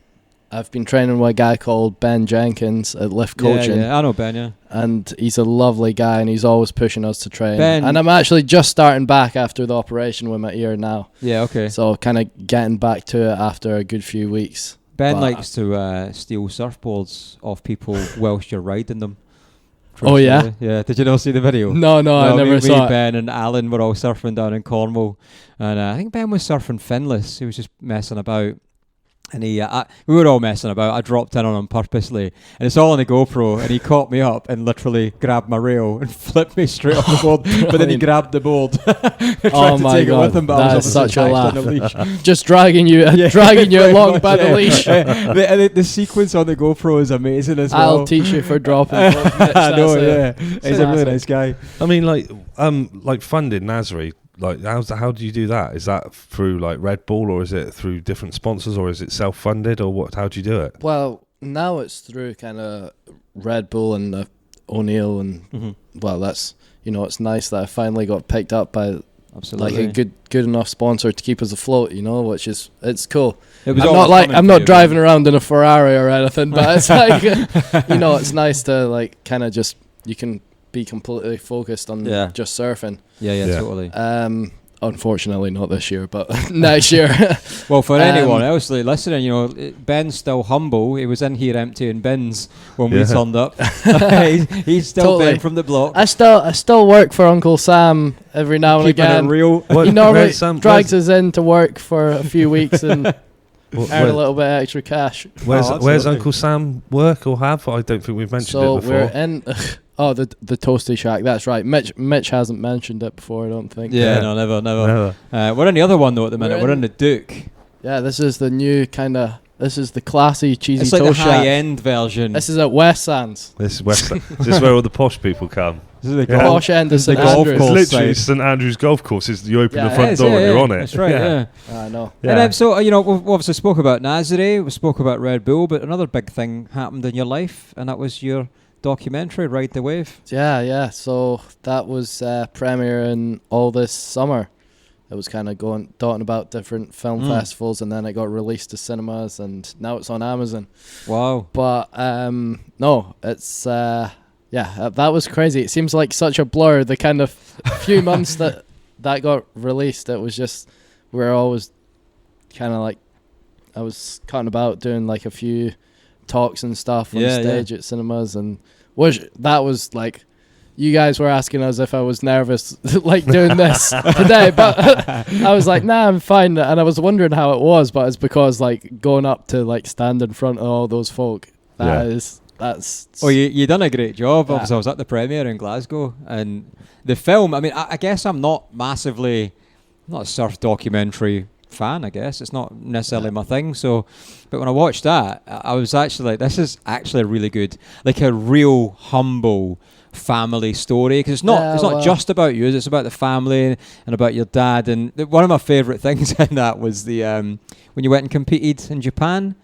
I've been training with a guy called Ben Jenkins at Lift Coaching. Yeah, I know Ben, and he's a lovely guy, and he's always pushing us to train. Ben, and I'm actually just starting back after the operation with my ear now. Yeah, okay. So kind of getting back to it after a good few weeks. Ben likes to steal surfboards off people whilst you're riding them. Oh, yeah? Yeah. Did you not see the video? No, I never saw it. Ben and Alan were all surfing down in Cornwall. And I think Ben was surfing finless. He was just messing about. And we were all messing about. I dropped in on him purposely, and it's all on the GoPro. And he caught me up and literally grabbed my rail and flipped me straight off the board. But then he grabbed the board. Oh my God, it with him, but that is such a laugh. Just dragging you dragging you along by the leash. The sequence on the GoPro is amazing as well. I'll teach you for dropping. I know, he's a really nice guy. I mean, like funding Nazare. Like, how do you do that? Is that through like RedBull, or is it through different sponsors, or is it self-funded, or what? How do you do it? Well, now it's through kind of RedBull and O'Neill, and well, that's it's nice that I finally got picked up by Absolutely. like a good enough sponsor to keep us afloat, you know, which is it's cool. It was I'm always not like coming I'm to not you, driving around in a Ferrari or anything, but it's like you know, it's nice to like kind of just you can be completely focused on just surfing. Yeah, totally. Unfortunately, not this year, but next year. Well, for anyone else like, listening, you know, Ben's still humble. He was in here emptying bins when we turned up. He's still Totally. Ben from the block. I still work for Uncle Sam every now and Keeping again. it real. He normally drags us in to work for a few weeks and earn a little bit of extra cash. Where's Uncle Sam work or have? I don't think we've mentioned it before. So we're in the Toasty Shack. That's right. Mitch hasn't mentioned it before, I don't think. Yeah, no, never. We're in the other one though at the minute. We're in the Duke. Yeah, this is the new kind of. This is the classy cheesy It's like the toast shack. high-end version. This is at West Sands. This is West. This is where all the posh people come. This is the Posh end of This is the St golf Andrews. course. It's literally side. St Andrews Golf Course. You open the Yeah, front door and you're on it. That's right. Yeah. I know. Yeah. And so you know, we've obviously spoke about Nazare. We spoke about Red Bull, but another big thing happened in your life, and that was your documentary, Ride the Wave. Yeah. So that was premiering all this summer. It was kind of talking about different film festivals, and then it got released to cinemas, and now it's on Amazon. Wow. But no, it's that was crazy. It seems like such a blur. The kind of few months that got released, it was just we're always kind of like I was cutting about doing like a few talks and stuff on stage at cinemas, and that was like. You guys were asking us if I was nervous, like doing this today, but I was like, nah, I'm fine. And I was wondering how it was, but it's because like going up to like stand in front of all those folk, that's. Oh, you done a great job. Obviously, I was at the premiere in Glasgow, and the film. I mean, I guess I'm not a surf documentary fan. I guess it's not necessarily my thing. So, but when I watched that, I was actually like, this is actually really good, like a real humble family story, because it's not just about you, it's about the family and about your dad. And one of my favourite things in that was the when you went and competed in Japan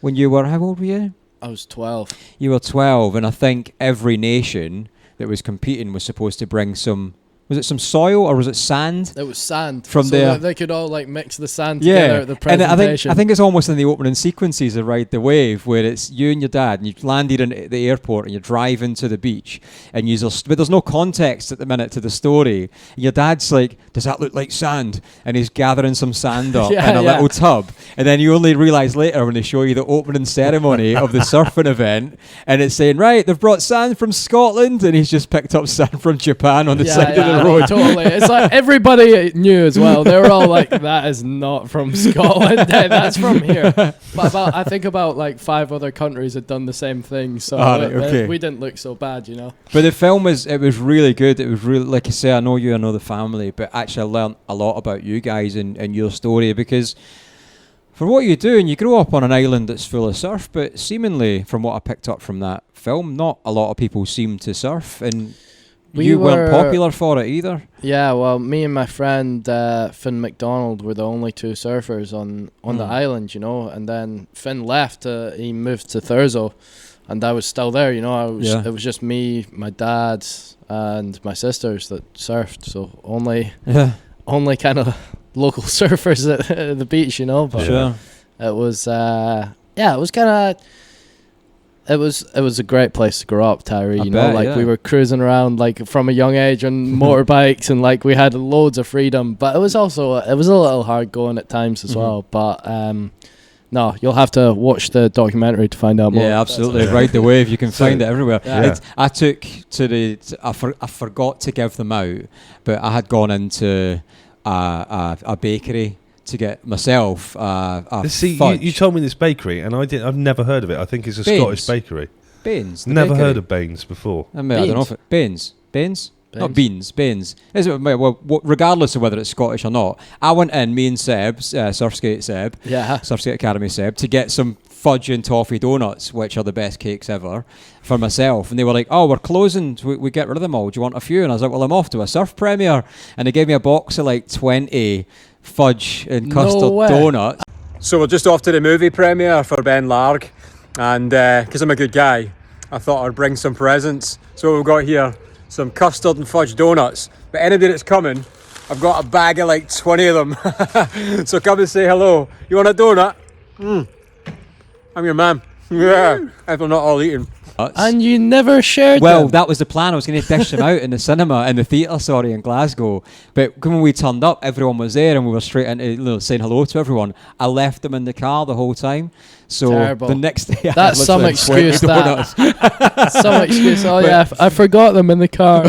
when you were, how old were you? I was 12. You were 12, and I think every nation that was competing was supposed to bring some. Was it some soil or was it sand? It was sand. From so there. they could all like mix the sand together at the presentation. And I think it's almost in the opening sequences of Ride the Wave, where it's you and your dad, and you've landed in the airport and you're driving to the beach, and but there's no context at the minute to the story. And your dad's like, does that look like sand? And he's gathering some sand up in a little tub. And then you only realise later when they show you the opening ceremony of the surfing event, and it's saying, right, they've brought sand from Scotland, and he's just picked up sand from Japan on the side of the road. Totally. It's like everybody knew as well. They were all like, that is not from Scotland. That's from here. But I think about like 5 other countries had done the same thing. So we didn't look so bad, you know. But the film was really good. It was really, like I say, I know the family, but actually I learned a lot about you guys and your story, because for what you do, and you grew up on an island that's full of surf, but seemingly from what I picked up from that film, not a lot of people seem to surf, and you weren't popular for it either. Yeah, well, me and my friend Finn McDonald were the only 2 surfers on the island, you know. And then Finn left. He moved to Thurso, and I was still there, you know. It was just me, my dad, and my sisters that surfed. So only kind of local surfers at the beach, you know. But it was it was kind of. It was a great place to grow up, Tyree. You know, like we were cruising around like from a young age on motorbikes, and like we had loads of freedom. But it was a little hard going at times as well. But no, you'll have to watch the documentary to find out more. Yeah, absolutely. Ride the Wave. You can find it everywhere. Yeah. I took to I forgot to give them out, but I had gone into a bakery to get myself fudge. You told me this bakery, and I've never heard of it. I think it's a Scottish bakery. Baines. Never heard of Baines before. I don't know if it Baines. Not Beans. Baines. Well, regardless of whether it's Scottish or not, I went in, me and Seb, Surfskate Seb, Surfskate Academy Seb, to get some fudge and toffee donuts, which are the best cakes ever, for myself. And they were like, oh, we're closing, we get rid of them all, do you want a few? And I was like, well, I'm off to a surf premiere. And they gave me a box of like 20 fudge and custard donuts. So we're just off to the movie premiere for Ben Larg, and because I'm a good guy, I thought I'd bring some presents. So we've got here some custard and fudge donuts, but anybody that's coming, I've got a bag of like 20 of them. So come and say hello. You want a donut? I'm your man. Yeah. If I'm not all eating. And you never shared them. That was the plan. I was going to dish them out in the cinema, in the theatre, in Glasgow. But when we turned up, everyone was there and we were straight into saying hello to everyone. I left them in the car the whole time. So Terrible. the next day, That's some excuse. Some excuse. Oh yeah, I forgot them in the car.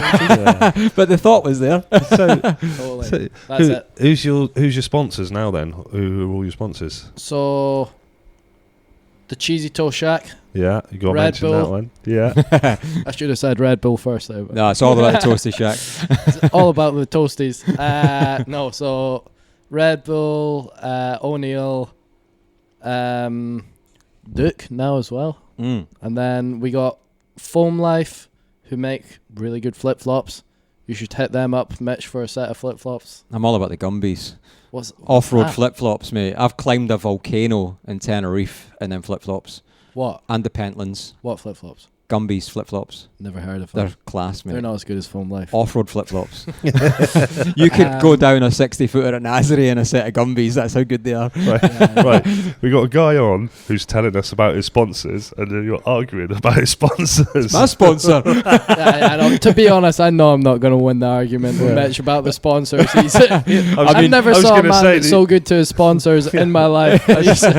But the thought was there. Totally. That's it. Who's your sponsors now then? Who are all your sponsors? So, the Cheesy Toe Shack. Yeah, you got to mention RedBull. that one. Yeah. I should have said Red Bull first though. No, it's all about the Toasty Shack. It's all about the toasties. No, so Red Bull, O'Neill, Duke now as well. And then we got Foam Life, who make really good flip-flops. You should hit them up, Mitch, for a set of flip-flops. I'm all about the Gumbies. What's Off-road that? flip-flops, mate. I've climbed a volcano in Tenerife and then flip-flops. What? And the Pentlands. What flip-flops? Gumbies flip-flops. Never heard of them. They're class, mate. They're not as good as Foam Life. Off-road flip-flops. You could go down a 60-footer at Nazare in a set of Gumbies. That's how good they are. Right. We got a guy on who's telling us about his sponsors, and then you're arguing about his sponsors. My sponsor. I know, to be honest, I know I'm not going to win the argument with Mitch about the sponsors. I've never saw a man that's so good to his sponsors in my life. I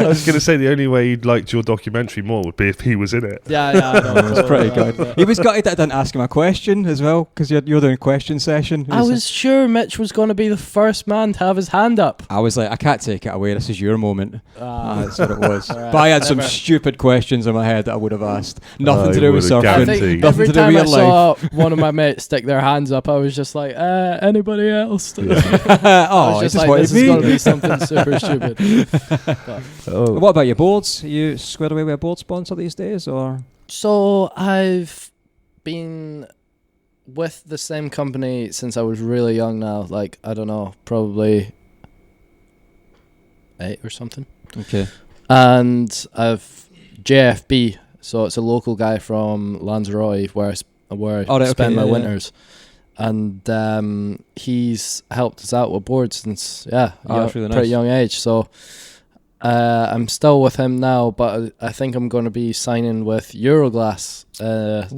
was going to say the only way he liked your documentary more would be if he was in it. Yeah, I know. It's pretty good. He was gutted that I didn't ask him a question as well, because you're doing a question session. I was sure Mitch was going to be the first man to have his hand up. I was like, I can't take it away. This is your moment. That's what it was. Right, but I had some stupid questions in my head that I would have asked. Nothing to do with surfing. I Guaranteed. think Nothing every to do time with I your life. saw one of my mates stick their hands up, I was just like, anybody else? Oh, I was just like, this is going to be something super stupid. What about your boards? Are you squared away with a board sponsor these days, or? So I've been with the same company since I was really young now. Like, I don't know, probably 8 or something. Okay. And I've JFB, so it's a local guy from Lanzarote where I spend my winters. And he's helped us out with boards since really pretty nice. young age. So I'm still with him now, but I think I'm going to be signing with Euroglass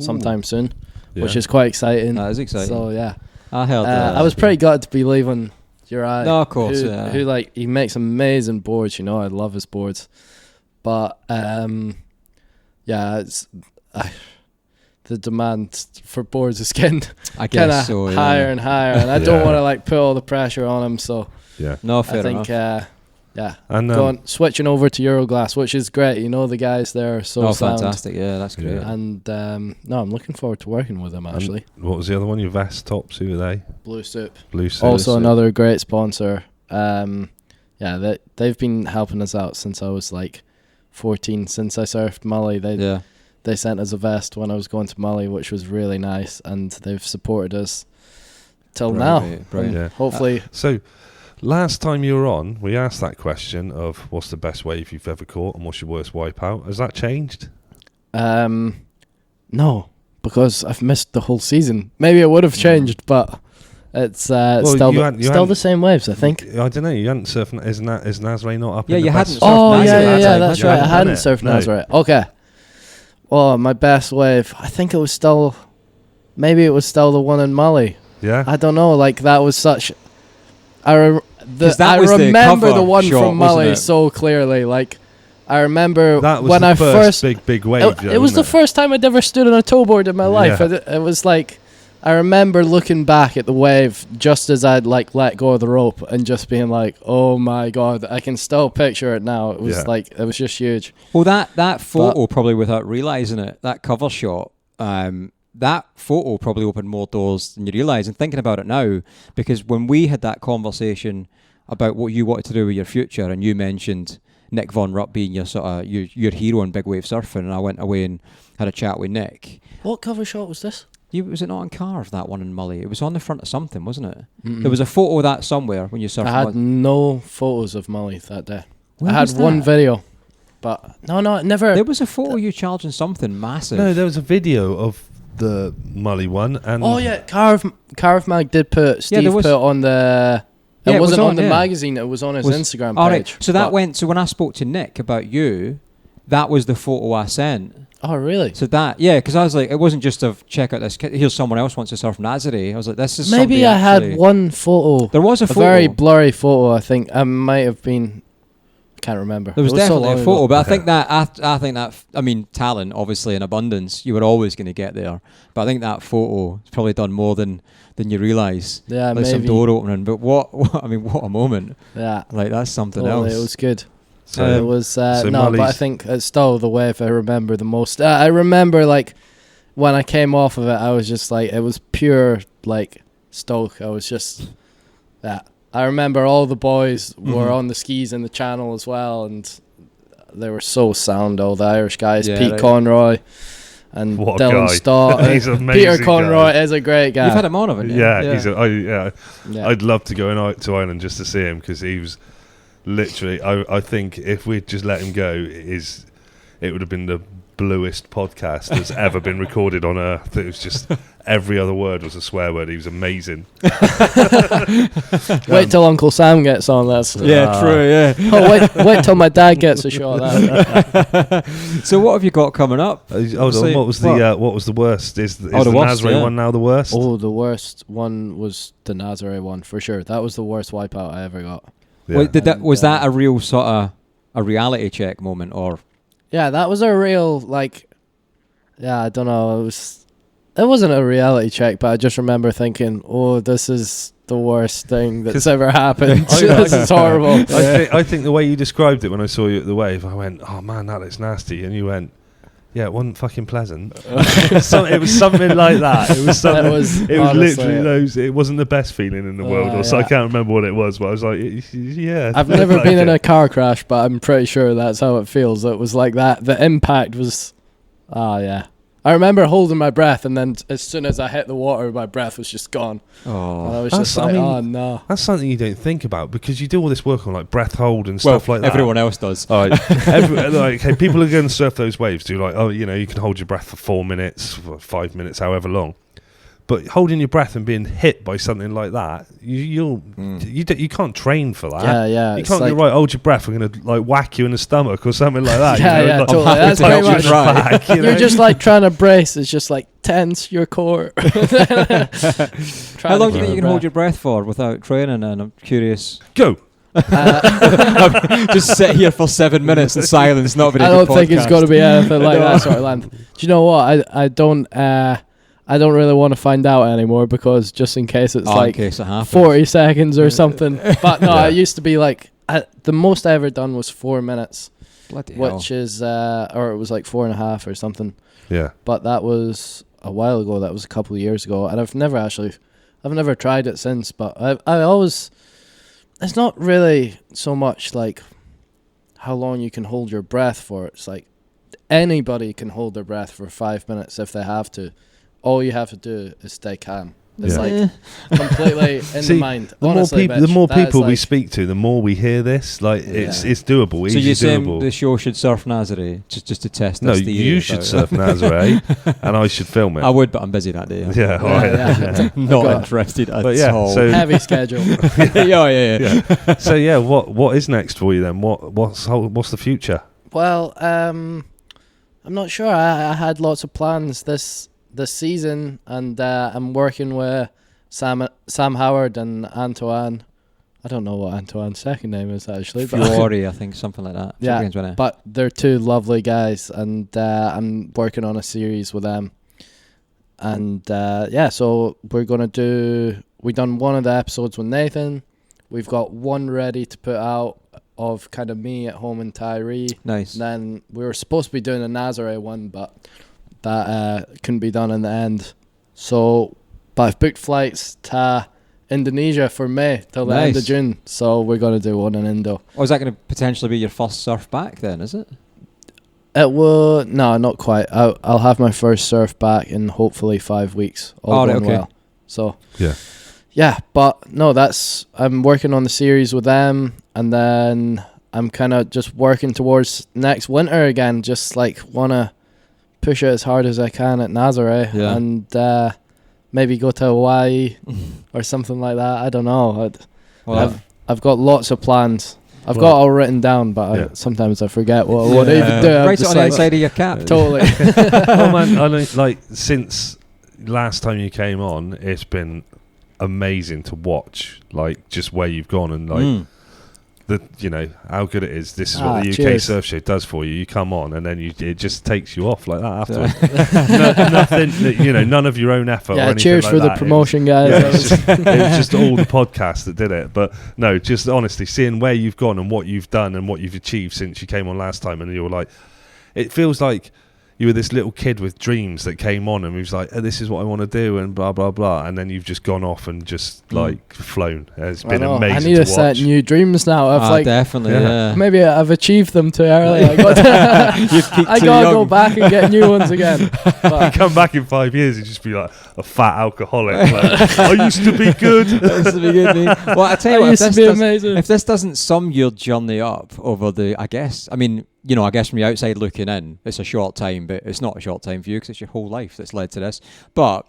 sometime soon, which is quite exciting. That is exciting. So yeah, I heard I was pretty gutted to be leaving Uri. No, of course, who like, he makes amazing boards. You know, I love his boards, but the demand for boards is getting kind of higher and higher, and I don't want to like put all the pressure on him. So no, fair I think enough. and switching over to Euroglass, which is great. You know, the guys there are so sound. Fantastic. Yeah, that's great. Yeah. And no, I'm looking forward to working with them actually. And what was the other one? Your vest tops? Who were they? Blue Soup. Blue Soup. Also another great sponsor. They've been helping us out since I was like 14. Since I surfed Mully, they sent us a vest when I was going to Mully, which was really nice, and they've supported us till now. Brilliant. Yeah. Hopefully. So, last time you were on, we asked that question of what's the best wave you've ever caught and what's your worst wipeout. Has that changed? No, because I've missed the whole season. Maybe it would have changed, but it's still the same waves, I think. I don't know. You hadn't surfed. Is Nazare not up? Yeah, in you the hadn't best? surfed Oh, Nazare. yeah, that's right. I hadn't surfed No. Nazare. Okay. Well, my best wave, I think it was still the one in Mully. Yeah. I don't know. Like, that was such. I that was the remember the cover one shot, from wasn't Mully it? so clearly. Like, I remember That was when the I first big wave. It was the first time I'd ever stood on a toe board in my life. Yeah. It was like, I remember looking back at the wave just as I'd like let go of the rope and just being like, oh my God, I can still picture it now. It was it was just huge. Well, that photo, probably without realising it, that cover shot, that photo probably opened more doors than you realise. And thinking about it now, because when we had that conversation about what you wanted to do with your future, and you mentioned Nick Von Rupp being your sort of your hero in big wave surfing, and I went away and had a chat with Nick. What cover shot was this? Was it not on Carve, that one in Mully? It was on the front of something, wasn't it? Mm-mm. There was a photo of that somewhere when you surfed. I had no photos of Mully that day. Where I had was that? one video, but no, never. There was a photo of you charging something massive. No, there was a video of the Mully one. And Oh yeah, Carve Mag did put Steve was- put on the. Yeah, It wasn't on the yeah. magazine. It was on his Instagram page. All right. So that but- went. So when I spoke to Nick about you, that was the photo I sent. Oh really? So that, yeah, because I was like, it wasn't just of check out this. Here's someone else wants to surf Nazare. I was like, this is Maybe somebody I actually- had one photo. There was a A photo. very blurry photo. I think I might have been. I can't remember. There was It so definitely long a photo, ago. but I think that I mean, talent obviously in abundance. You were always going to get there, but I think that photo has probably done more than you realise. Yeah, Like some maybe. door opening. But what I mean, what a moment! Yeah, Like that's something totally, else. it was good. so, It was so no, but I Mully's- think it's still the wave I remember the most. I remember like when I came off of it, I was just like, it was pure like stoke. I was just I remember all the boys were on the skis in the channel as well, and they were so sound. All the Irish guys, Yeah, Pete right. Conroy and What a Dylan guy. Stott. He's an amazing Peter Conroy guy. is a great guy. You've had him on, haven't you? Yeah. Yeah. I'd love to go to Ireland just to see him because he was literally. I think if we'd just let him go, it would have been the bluest podcast that's ever been recorded on Earth. It was just every other word was a swear word. He was amazing. Wait till Uncle Sam gets on. That's Yeah, true. Yeah. Oh, wait till my dad gets a shot at that. So what have you got coming up? Hold Obviously- on, what was the worst? Is the the worst, Nazare yeah. one now the worst? Oh, the worst one was the Nazare one for sure. That was the worst wipeout I ever got. Yeah. Wait, was And, that a real sort of a reality check moment, or Yeah, that was a real like. Yeah, I don't know. It wasn't a reality check, but I just remember thinking, "Oh, this is the worst thing that's ever happened. This is horrible." I think the way you described it when I saw you at the wave, I went, "Oh man, that looks nasty," and you went, "Yeah, it wasn't fucking pleasant." It was something like that. It was something. It was honestly literally those. It wasn't the best feeling in the world, or so I yeah. can't remember what it was. But I was like, "Yeah." I've never like been in it. a car crash, but I'm pretty sure that's how it feels. It was like that. The impact was, yeah. I remember holding my breath, and then as soon as I hit the water, my breath was just gone. And I was That's- just I like, mean, oh no. That's something you don't think about because you do all this work on like breath hold and stuff like that. everyone else does. All right. People are going to surf those waves. Do like, you can hold your breath for 4 minutes, for 5 minutes, however long. But holding your breath and being hit by something like that, you can't train for that. Yeah. You it's can't like, go, right, hold your breath. I'm going to like whack you in the stomach or something like that. Yeah, like, totally. happy That's to help pretty you much try. back, You're just like trying to brace. It's just like tense your core. How long do you think you can hold your breath for without training? And I'm curious. go. Just sit here for 7 minutes in silence. Not very. I good don't think it's podcast. going to be anything like that sort of length. Do you know what? I don't really want to find out anymore because just in case it's In like case it happens. 40 seconds or something. But no, Yeah. it used to be like the most I ever done was 4 minutes, Bloody hell. which is or it was like 4.5 or something. Yeah. But that was a while ago. That was a couple of years ago, and I've never tried it since. But I always, it's not really so much like how long you can hold your breath for. It's like anybody can hold their breath for 5 minutes if they have to. All you have to do is stay calm. It's Yeah. like completely in See, the mind. The Honestly, more bitch, that is people we like- speak to, the more we hear this. Like it's doable. So easy you're saying doable. the show should surf Nazare just to test No, this theory you should about- surf Nazare, and I should film it. I would, but I'm busy that day. Yeah, all right. Yeah. Not got- interested at But yeah, all. so- heavy schedule. yeah. So yeah, what is next for you then? What's the future? Well, I'm not sure. I had lots of plans this season, and I'm working with Sam Howard and Antoine. I don't know what Antoine's second name is actually, but Fiore, I think, something like that. yeah, Begins with an F. but they're two lovely guys, and I'm working on a series with them. And so we're gonna we done one of the episodes with Nathan. We've got one ready to put out of kind of me at home in Tyree. Nice. And then we were supposed to be doing a Nazare one, but that couldn't be done in the end. So, but I've booked flights to Indonesia for May till the end of Nice. June. So we're going to do one in Indo. Or is that going to potentially be your first surf back then, is it? It will, no, not quite. I'll have my first surf back in hopefully 5 weeks. All right, going okay. well. So, Yeah. yeah, but no, I'm working on the series with them, and then I'm kind of just working towards next winter again. Just like want to push it as hard as I can at Nazare and maybe go to Hawaii or something like that. I don't know. I've got lots of plans. I've got all written down, but sometimes I forget what I even do. Write it on the outside of your cap. Totally. Oh man, like since last time you came on, it's been amazing to watch. Like just where you've gone and like how good it is. This is what the UK Surf Show does for you. You come on and then it just takes you off like that afterwards. Nothing, none of your own effort. Yeah, or anything cheers like for that. the promotion, guys. It was just all the podcasts that did it. But no, just honestly seeing where you've gone and what you've done and what you've achieved since you came on last time, and you're like, it feels like you were this little kid with dreams that came on and was like, this is what I want to do and blah blah blah, and then you've just gone off and just like flown. It's been amazing. I need to set new dreams now. I've definitely. Maybe I've achieved them too early. I gotta go back and get new ones again. You come back in 5 years and just be like a fat alcoholic. Like, I used to be good. Well, I tell you what, if this doesn't sum your journey up over I guess from the outside looking in, it's a short time, but it's not a short time for you because it's your whole life that's led to this. But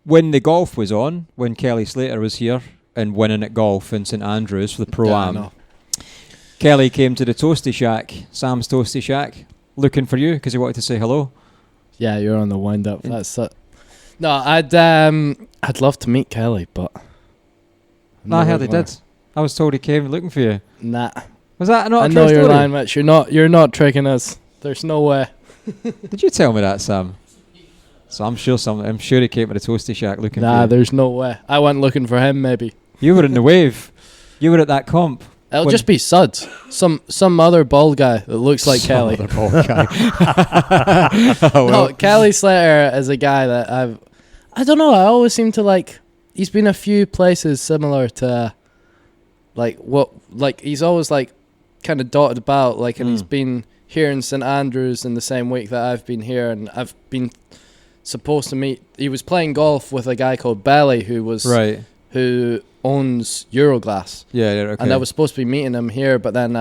when the golf was on, when Kelly Slater was here and winning at golf in St Andrews for the Pro-Am, Kelly came to the Toasty Shack, Sam's Toasty Shack, looking for you because he wanted to say hello. Yeah, you're on the wind-up. That's it. No, I'd love to meet Kelly, but... I heard he did. I was told he came looking for you. Nah. Was that not a I true know you're story? lying, Mitch. You're not tricking us. There's no way. Did you tell me that, Sam? So I'm sure he came to the Toasty Shack looking for you. Nah, there's no way. I went looking for him, maybe. You were in the wave. You were at that comp. It'll just be Suds. Some other bald guy that looks like Kelly. Other bald guy. No, Kelly Slater is a guy that I don't know, I always seem to like... He's been a few places similar to... he's always like kind of dotted about, like, and he's been here in St Andrews in the same week that I've been here, and I've been supposed to meet. He was playing golf with a guy called Belly who owns Euroglass. Okay. And I was supposed to be meeting him here, but then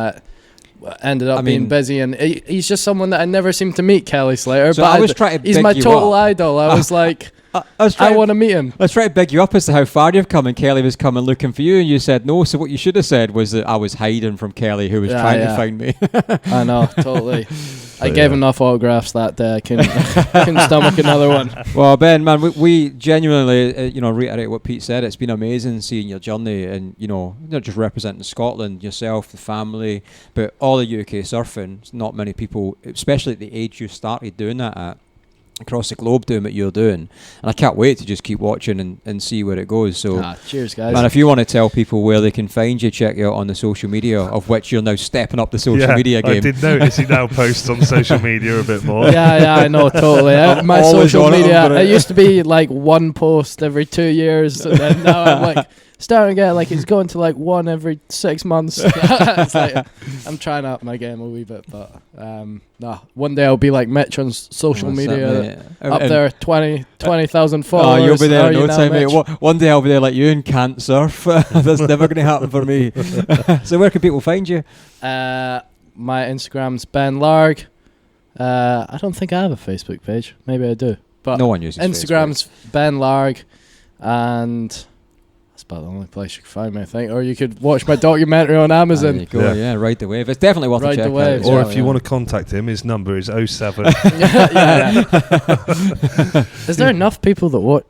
ended up being busy, and he's just someone that I never seem to meet, Kelly Slater. So but I was trying to he's big my you total up. idol. I was like, I want to meet him. I was trying to big you up as to how far you've come, and Kelly was coming looking for you, and you said no. So what you should have said was that I was hiding from Kelly, who was trying to find me. I know, totally. I gave enough autographs that day. I couldn't stomach another one. Well, Ben, man, we genuinely, reiterate what Pete said. It's been amazing seeing your journey, and not just representing Scotland, yourself, the family, but all the UK surfing. Not many people, especially at the age you started doing that at, across the globe doing what you're doing, and I can't wait to just keep watching and see where it goes. So cheers, guys. Man, if you want to tell people where they can find you, check you out on the social media, of which you're now stepping up the social media game. I did notice he now posts on social media a bit more. Yeah, I know, totally. My social media, it used to be like one post every 2 years, and then now I'm like starting to get like it's going to like one every 6 months. It's like I'm trying to up my game a wee bit, but one day I'll be like Mitch on social media, up there 20,000 followers. Oh, you'll be there in no time, mate. One day I'll be there like you and can't surf. That's never going to happen for me. So where can people find you? My Instagram's Ben Larg. I don't think I have a Facebook page. Maybe I do, but no one uses Instagram's Facebook. Ben Larg, and that's about the only place you can find me, I think. Or you could watch my documentary on Amazon. There you go, yeah, Ride the Wave. It's definitely worth a check out. Or if you want to contact him, his number is 07. Is there enough people that watch?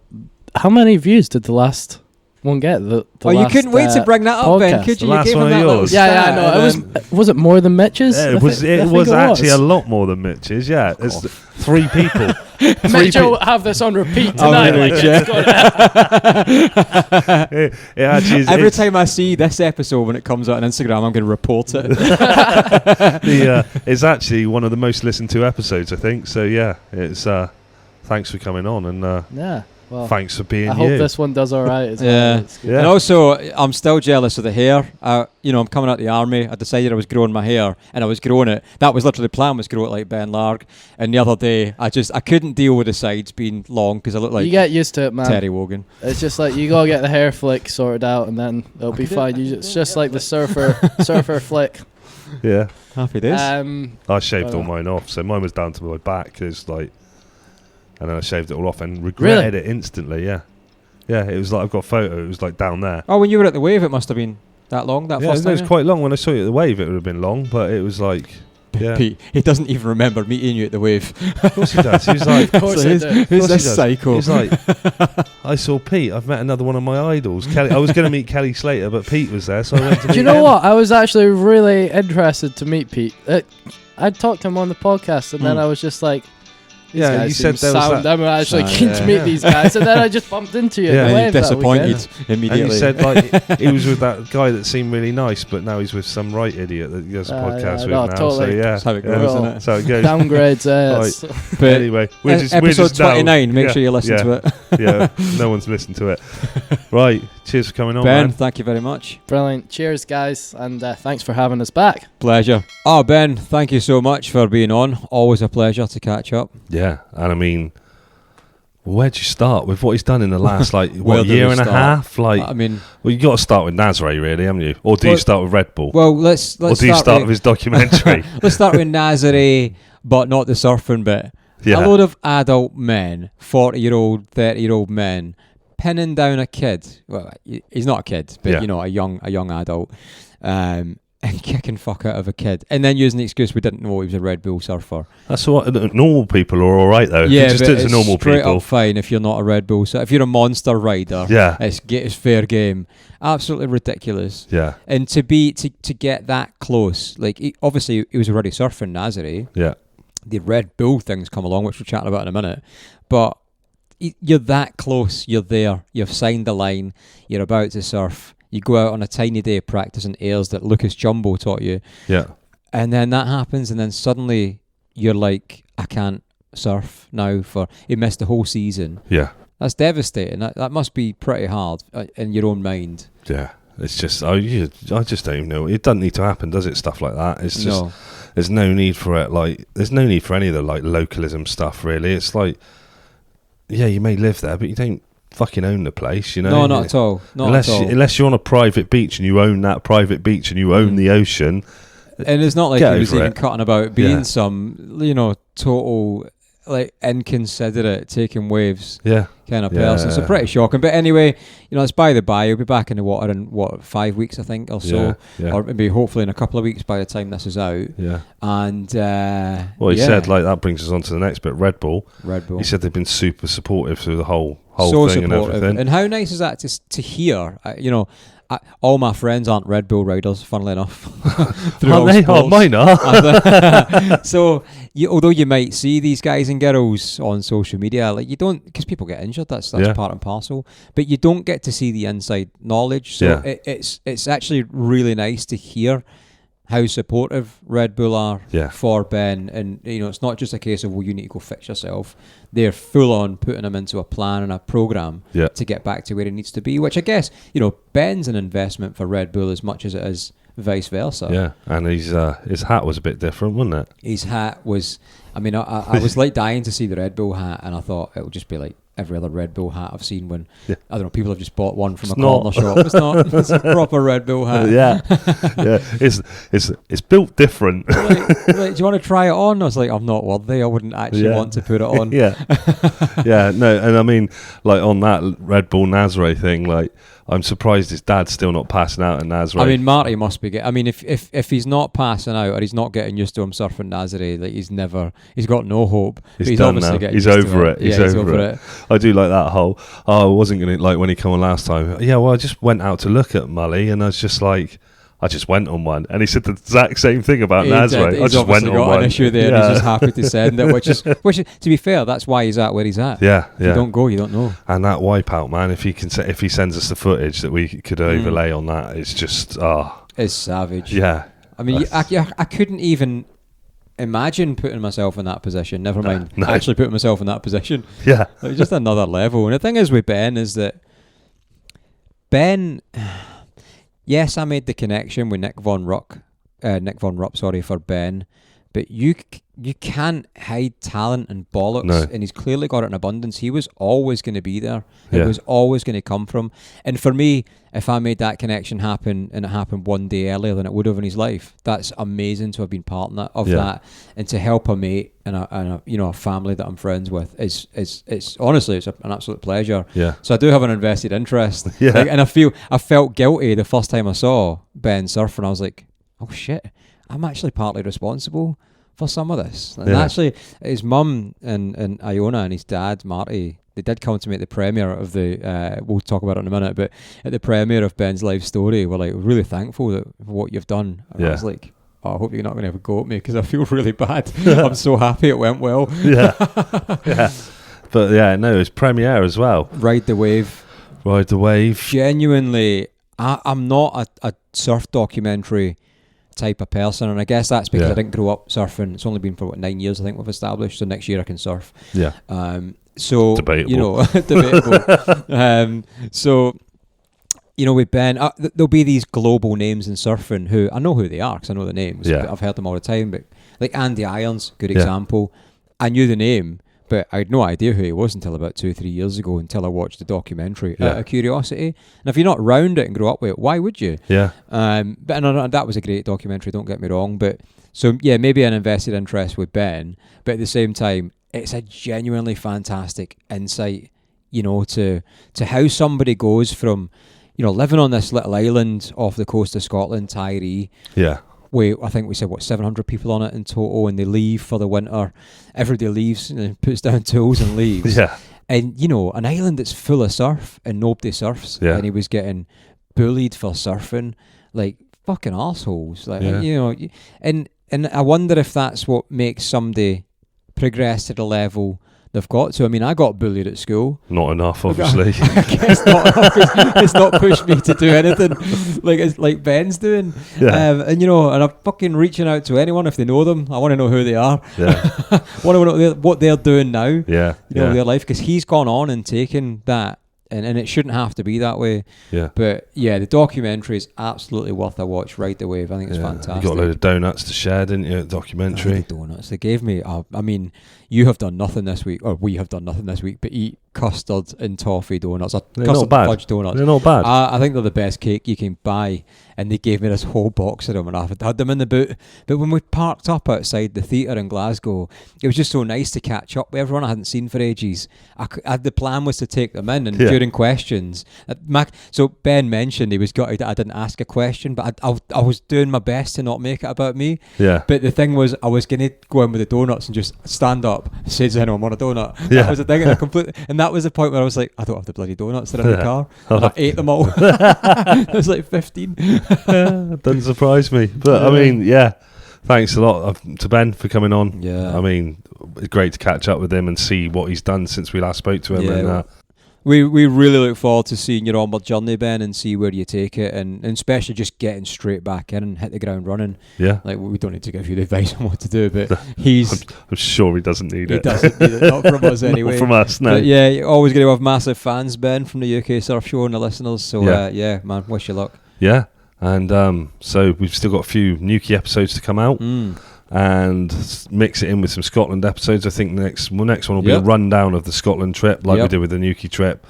How many views did the last one get? The you couldn't wait to bring that up, podcast. Ben, could you? The last gave one him of that yours. Yeah, I know. Was it more than Mitch's? Yeah, it was actually a lot more than Mitch's. Yeah, it's 3 people. Mitch will have this on repeat tonight. It actually is. Every time I see this episode when it comes out on Instagram, I'm going to report it. It's actually one of the most listened to episodes, I think. So yeah, it's thanks for coming on, and well, thanks for being here. I hope this one does all right as well. Yeah. And also, I'm still jealous of the hair. I'm coming out of the army. I decided I was growing my hair, and I was growing it. That was literally the plan, was grow it like Ben Larg. And the other day, I couldn't deal with the sides being long because I look like you get used to it, man. Terry Wogan. It's just like you gotta get the hair flick sorted out, and then it'll be fine. It's just like the surfer flick. Yeah. Happy days. I shaved all mine off, so mine was down to my back. It's like, and then I shaved it all off and regretted it instantly. Yeah, yeah. It was like I've got a photo. It was like down there. Oh, when you were at the Wave, it must have been that long. That Yeah, first it time. was quite long. When I saw you at the Wave, it would have been long, but it was like. Yeah. Pete, he doesn't even remember meeting you at the Wave. Of course he does. He was like, Of course I do. Who's this psycho? He's like, I saw Pete. I've met another one of my idols. Kelly. I was going to meet Kelly Slater, but Pete was there, so I went to meet Do you know him. what? I was actually really interested to meet Pete. I talked to him on the podcast, and then I was just like, these Yeah, guys you seem said there was sound. that- I'm actually Sound, keen to meet these guys, and then I just bumped into you. Yeah, at the and Wave that disappointed weekend. immediately. And you said like he was with that guy that seemed really nice, but now he's with some right idiot that he does a podcast yeah, with no, now. totally. So yeah, That's how it goes, yeah, isn't it? that's how it goes. Downgrades. But Anyway, we're just episode now- 29. Make yeah, sure you listen yeah, to it. Yeah, no one's listened to it. Right, cheers for coming on, Ben, man. thank you very much. Brilliant. Cheers, guys, and thanks for having us back. Pleasure. Oh, Ben, thank you so much for being on. Always a pleasure to catch up. Yeah, and I mean, where'd you start with what he's done in the last Where do year we and a start? half? Like, I mean, well, you got to start with Nazare, really, haven't you? Or do you Well- start with RedBull? well, let's Or do you start with his documentary? let's start with Nazare, but not the surfing bit. Yeah. A load of adult men, 40-year-old, 30-year-old men, pinning down a kid. Well, he's not a kid, but Yeah. you know, a young adult, and kicking fuck out of a kid, and then using the excuse we didn't know he was a Red Bull surfer. That's what normal people are all right though. Yeah, It just but is it's normal straight people. up fine if you're not a Red Bull. So if you're a monster rider, Yeah, it's fair game. Absolutely ridiculous. yeah, And to get that close, like obviously he was already surfing Nazare. yeah, The Red Bull things come along, which we'll chat about in a minute. But you're that close. You're there. You've signed the line. You're about to surf. You go out on a tiny day practicing airs that Lucas Jumbo taught you. yeah. And then that happens, and then suddenly you're like, I can't surf now. You missed the whole season. Yeah, That's devastating. That must be pretty hard in your own mind. yeah. It's just, I just don't even know. It doesn't need to happen, does it? Stuff like that. It's just, No. there's no need for it. Like, there's no need for any of the like localism stuff. Really, it's like, yeah, you may live there, but you don't fucking own the place. You know? No, not at all. Not at all. Unless you're on a private beach and you own that private beach and you own the ocean. And it's not like Get he was over even it. cutting about being Yeah. some, total, like, inconsiderate, taking waves Yeah, kind of Yeah. person. So pretty shocking. But anyway, it's by the by. He'll be back in the water in, 5 weeks, I think, or so. yeah, yeah. Or maybe hopefully in a couple of weeks by the time this is out. Yeah. And, Well, he said, like, that brings us on to the next bit. Red Bull. Red Bull. He said they've been super supportive through the whole So thing supportive. and everything. And how nice is that to hear? All my friends aren't Red Bull riders, funnily enough. Through all Aren't they? sports. Oh, mine are. So, although you might see these guys and girls on social media, like you don't, because people get injured. That's Yeah. part and parcel. But you don't get to see the inside knowledge. So Yeah. it's actually really nice to hear how supportive Red Bull are Yeah. for Ben. And it's not just a case of, well, you need to go fix yourself. They're full on putting him into a plan and a program Yeah. to get back to where he needs to be. Which I guess Ben's an investment for Red Bull as much as it is vice versa. Yeah, and his hat was a bit different, wasn't it? His hat was, I was like dying to see the Red Bull hat, and I thought it would just be like every other Red Bull hat I've seen when, Yeah. I don't know, people have just bought one from It's a corner not. shop. It's not. It's a proper Red Bull hat. Yeah, yeah. It's built different. Like, do you want to try it on? I was like, I'm not worthy. I wouldn't actually Yeah. want to put it on. Yeah, yeah. No, and I mean, like on that Red Bull Nazare thing, like I'm surprised his dad's still not passing out in Nazare. I mean, Marty must be if he's not passing out or he's not getting used to him surfing Nazare, like he's got no hope. But he's done obviously now. getting He's used to over it. Yeah, He's over it. I do like that whole. I wasn't gonna like when he came on last time. Yeah, well, I just went out to look at Mully, and I was just like, I just went on one, and he said the exact same thing about Nazare. I He's just went obviously on got one. an issue there. Yeah. And he's just happy to send it, which is to be fair, that's why he's at where he's at. Yeah, If you don't go, you don't know. And that wipeout, man. If he sends us the footage that we could overlay on that, it's just It's savage. yeah. I mean, I couldn't even imagine putting myself in that position. Never mind no. actually putting myself in that position. Yeah, It's just another level. And the thing is with Ben is that Ben, yes, I made the connection with Nick Von Rupp, for Ben, but you can't hide talent and bollocks. No. And he's clearly got it in abundance. He was always going to be there. Yeah. It was always going to come from. And for me, if I made that connection happen and it happened one day earlier than it would have in his life, that's amazing to have been part of that, and to help a mate and a family that I'm friends with it's honestly an absolute pleasure. Yeah. So I do have an invested interest. Yeah. And I felt guilty the first time I saw Ben surfing. I was like, oh shit, I'm actually partly responsible for some of this. And actually, his mum and Iona and his dad Marty, they did come to me at the premiere of the. We'll talk about it in a minute, but at the premiere of Ben's life story, we're like really thankful for what you've done. And I was like, oh, I hope you're not going to have a go at me because I feel really bad. I'm so happy it went well. Yeah. But it's premiere as well. Ride the Wave. Genuinely, I'm not a surf documentary type of person, and I guess that's because I didn't grow up surfing. It's only been for 9 years I think we've established, so next year I can surf. So debatable. Debatable. So with Ben, there'll be these global names in surfing who I know who they are because I know the names. I've heard them all the time, but like Andy Irons, good example. I knew the name, but I had no idea who he was until about 2-3 years ago, until I watched the documentary out of curiosity. And if you're not round it and grow up with it, why would you? Yeah. But that was a great documentary, don't get me wrong. But so maybe an invested interest with Ben, but at the same time, it's a genuinely fantastic insight, to how somebody goes from, living on this little island off the coast of Scotland, Tyree. Yeah. I think we said 700 people on it in total, and they leave for the winter. Everybody leaves and puts down tools and leaves. Yeah. And an island that's full of surf and nobody surfs. Yeah. And he was getting bullied for surfing, like fucking arseholes. And I wonder if that's what makes somebody progress to the level they've got to. I mean, I got bullied at school. Not enough, obviously. I guess not enough. It's not pushed me to do anything like Ben's doing. Yeah. And I'm fucking reaching out to anyone if they know them. I want to know who they are. Yeah. Want to know what they're doing now. Yeah. Their life, because he's gone on and taken that. And it shouldn't have to be that way. Yeah. But the documentary is absolutely worth a watch. Ride the Wave. I think it's fantastic. You got a load of donuts to share, didn't you, at the documentary? The donuts. They gave me, I mean, you have done nothing this week, or we have done nothing this week, but eat custard and toffee donuts, or They're custard not bad. fudge donuts. They're not bad. I think they're the best cake you can buy. And they gave me this whole box of them, and I've had them in the boot. But when we parked up outside the theatre in Glasgow, it was just so nice to catch up with everyone I hadn't seen for ages. The plan was to take them in, and during questions, so Ben mentioned he was gutted that I didn't ask a question, but I was doing my best to not make it about me. Yeah. But the thing was, I was going to go in with the donuts and just stand up and say to anyone, I want a donut. Yeah. That was the thing, and that was the point where I was like, I don't have the bloody donuts, they're in the car. And I ate them all. I was like 15. Doesn't surprise me. But I mean, thanks a lot to Ben for coming on. Yeah. I mean, it's great to catch up with him and see what he's done since we last spoke to him. Yeah. And We really look forward to seeing your onward journey, Ben, and see where you take it, and especially just getting straight back in and hit the ground running. Yeah. Like, we don't need to give you the advice on what to do, but I'm sure he doesn't need it. He doesn't need it, not from us anyway. Not from us, no. But you're always going to have massive fans, Ben, from the UK Surf Show and the listeners, so man, wish you luck. Yeah. And so we've still got a few Nuki episodes to come out, and mix it in with some Scotland episodes. I think the next one will be a rundown of the Scotland trip, like we did with the Nuki trip.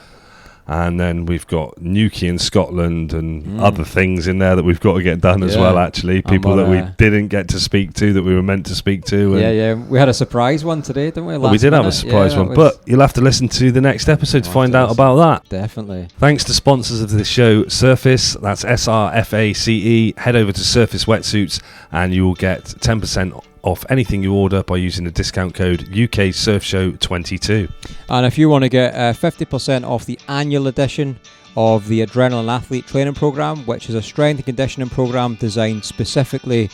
And then we've got Nuki in Scotland and other things in there that we've got to get done as well, actually. People that we didn't get to speak to that we were meant to speak to. And we had a surprise one today, didn't we? We did have a surprise one, but you'll have to listen to the next episode to find out about that. Definitely. Thanks to sponsors of this show, Srface, that's Srface. Head over to Surface Wetsuits and you will get 10% off anything you order by using the discount code UK Surf Show 22. And if you want to get 50% off the annual edition of the Adrenaline Athlete Training Program, which is a strength and conditioning program designed specifically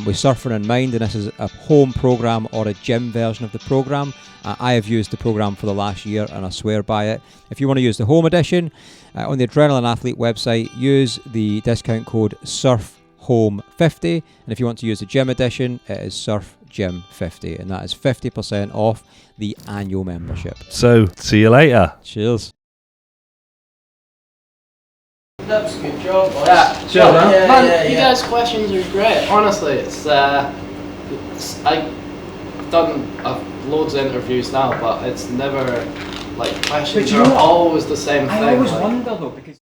with surfing in mind, and this is a home program or a gym version of the program. I have used the program for the last year and I swear by it. If you want to use the home edition, on the Adrenaline Athlete website, use the discount code SURFHOME50, and if you want to use the gym edition, it is SURFGYM50, and that is 50% off the annual membership. So, see you later. Cheers. That's a good job, boys. Yeah, cheers, man. You guys' questions are great. Honestly, it's I've done loads of interviews now, but it's never like questions are always the same thing. I always like, wonder though because.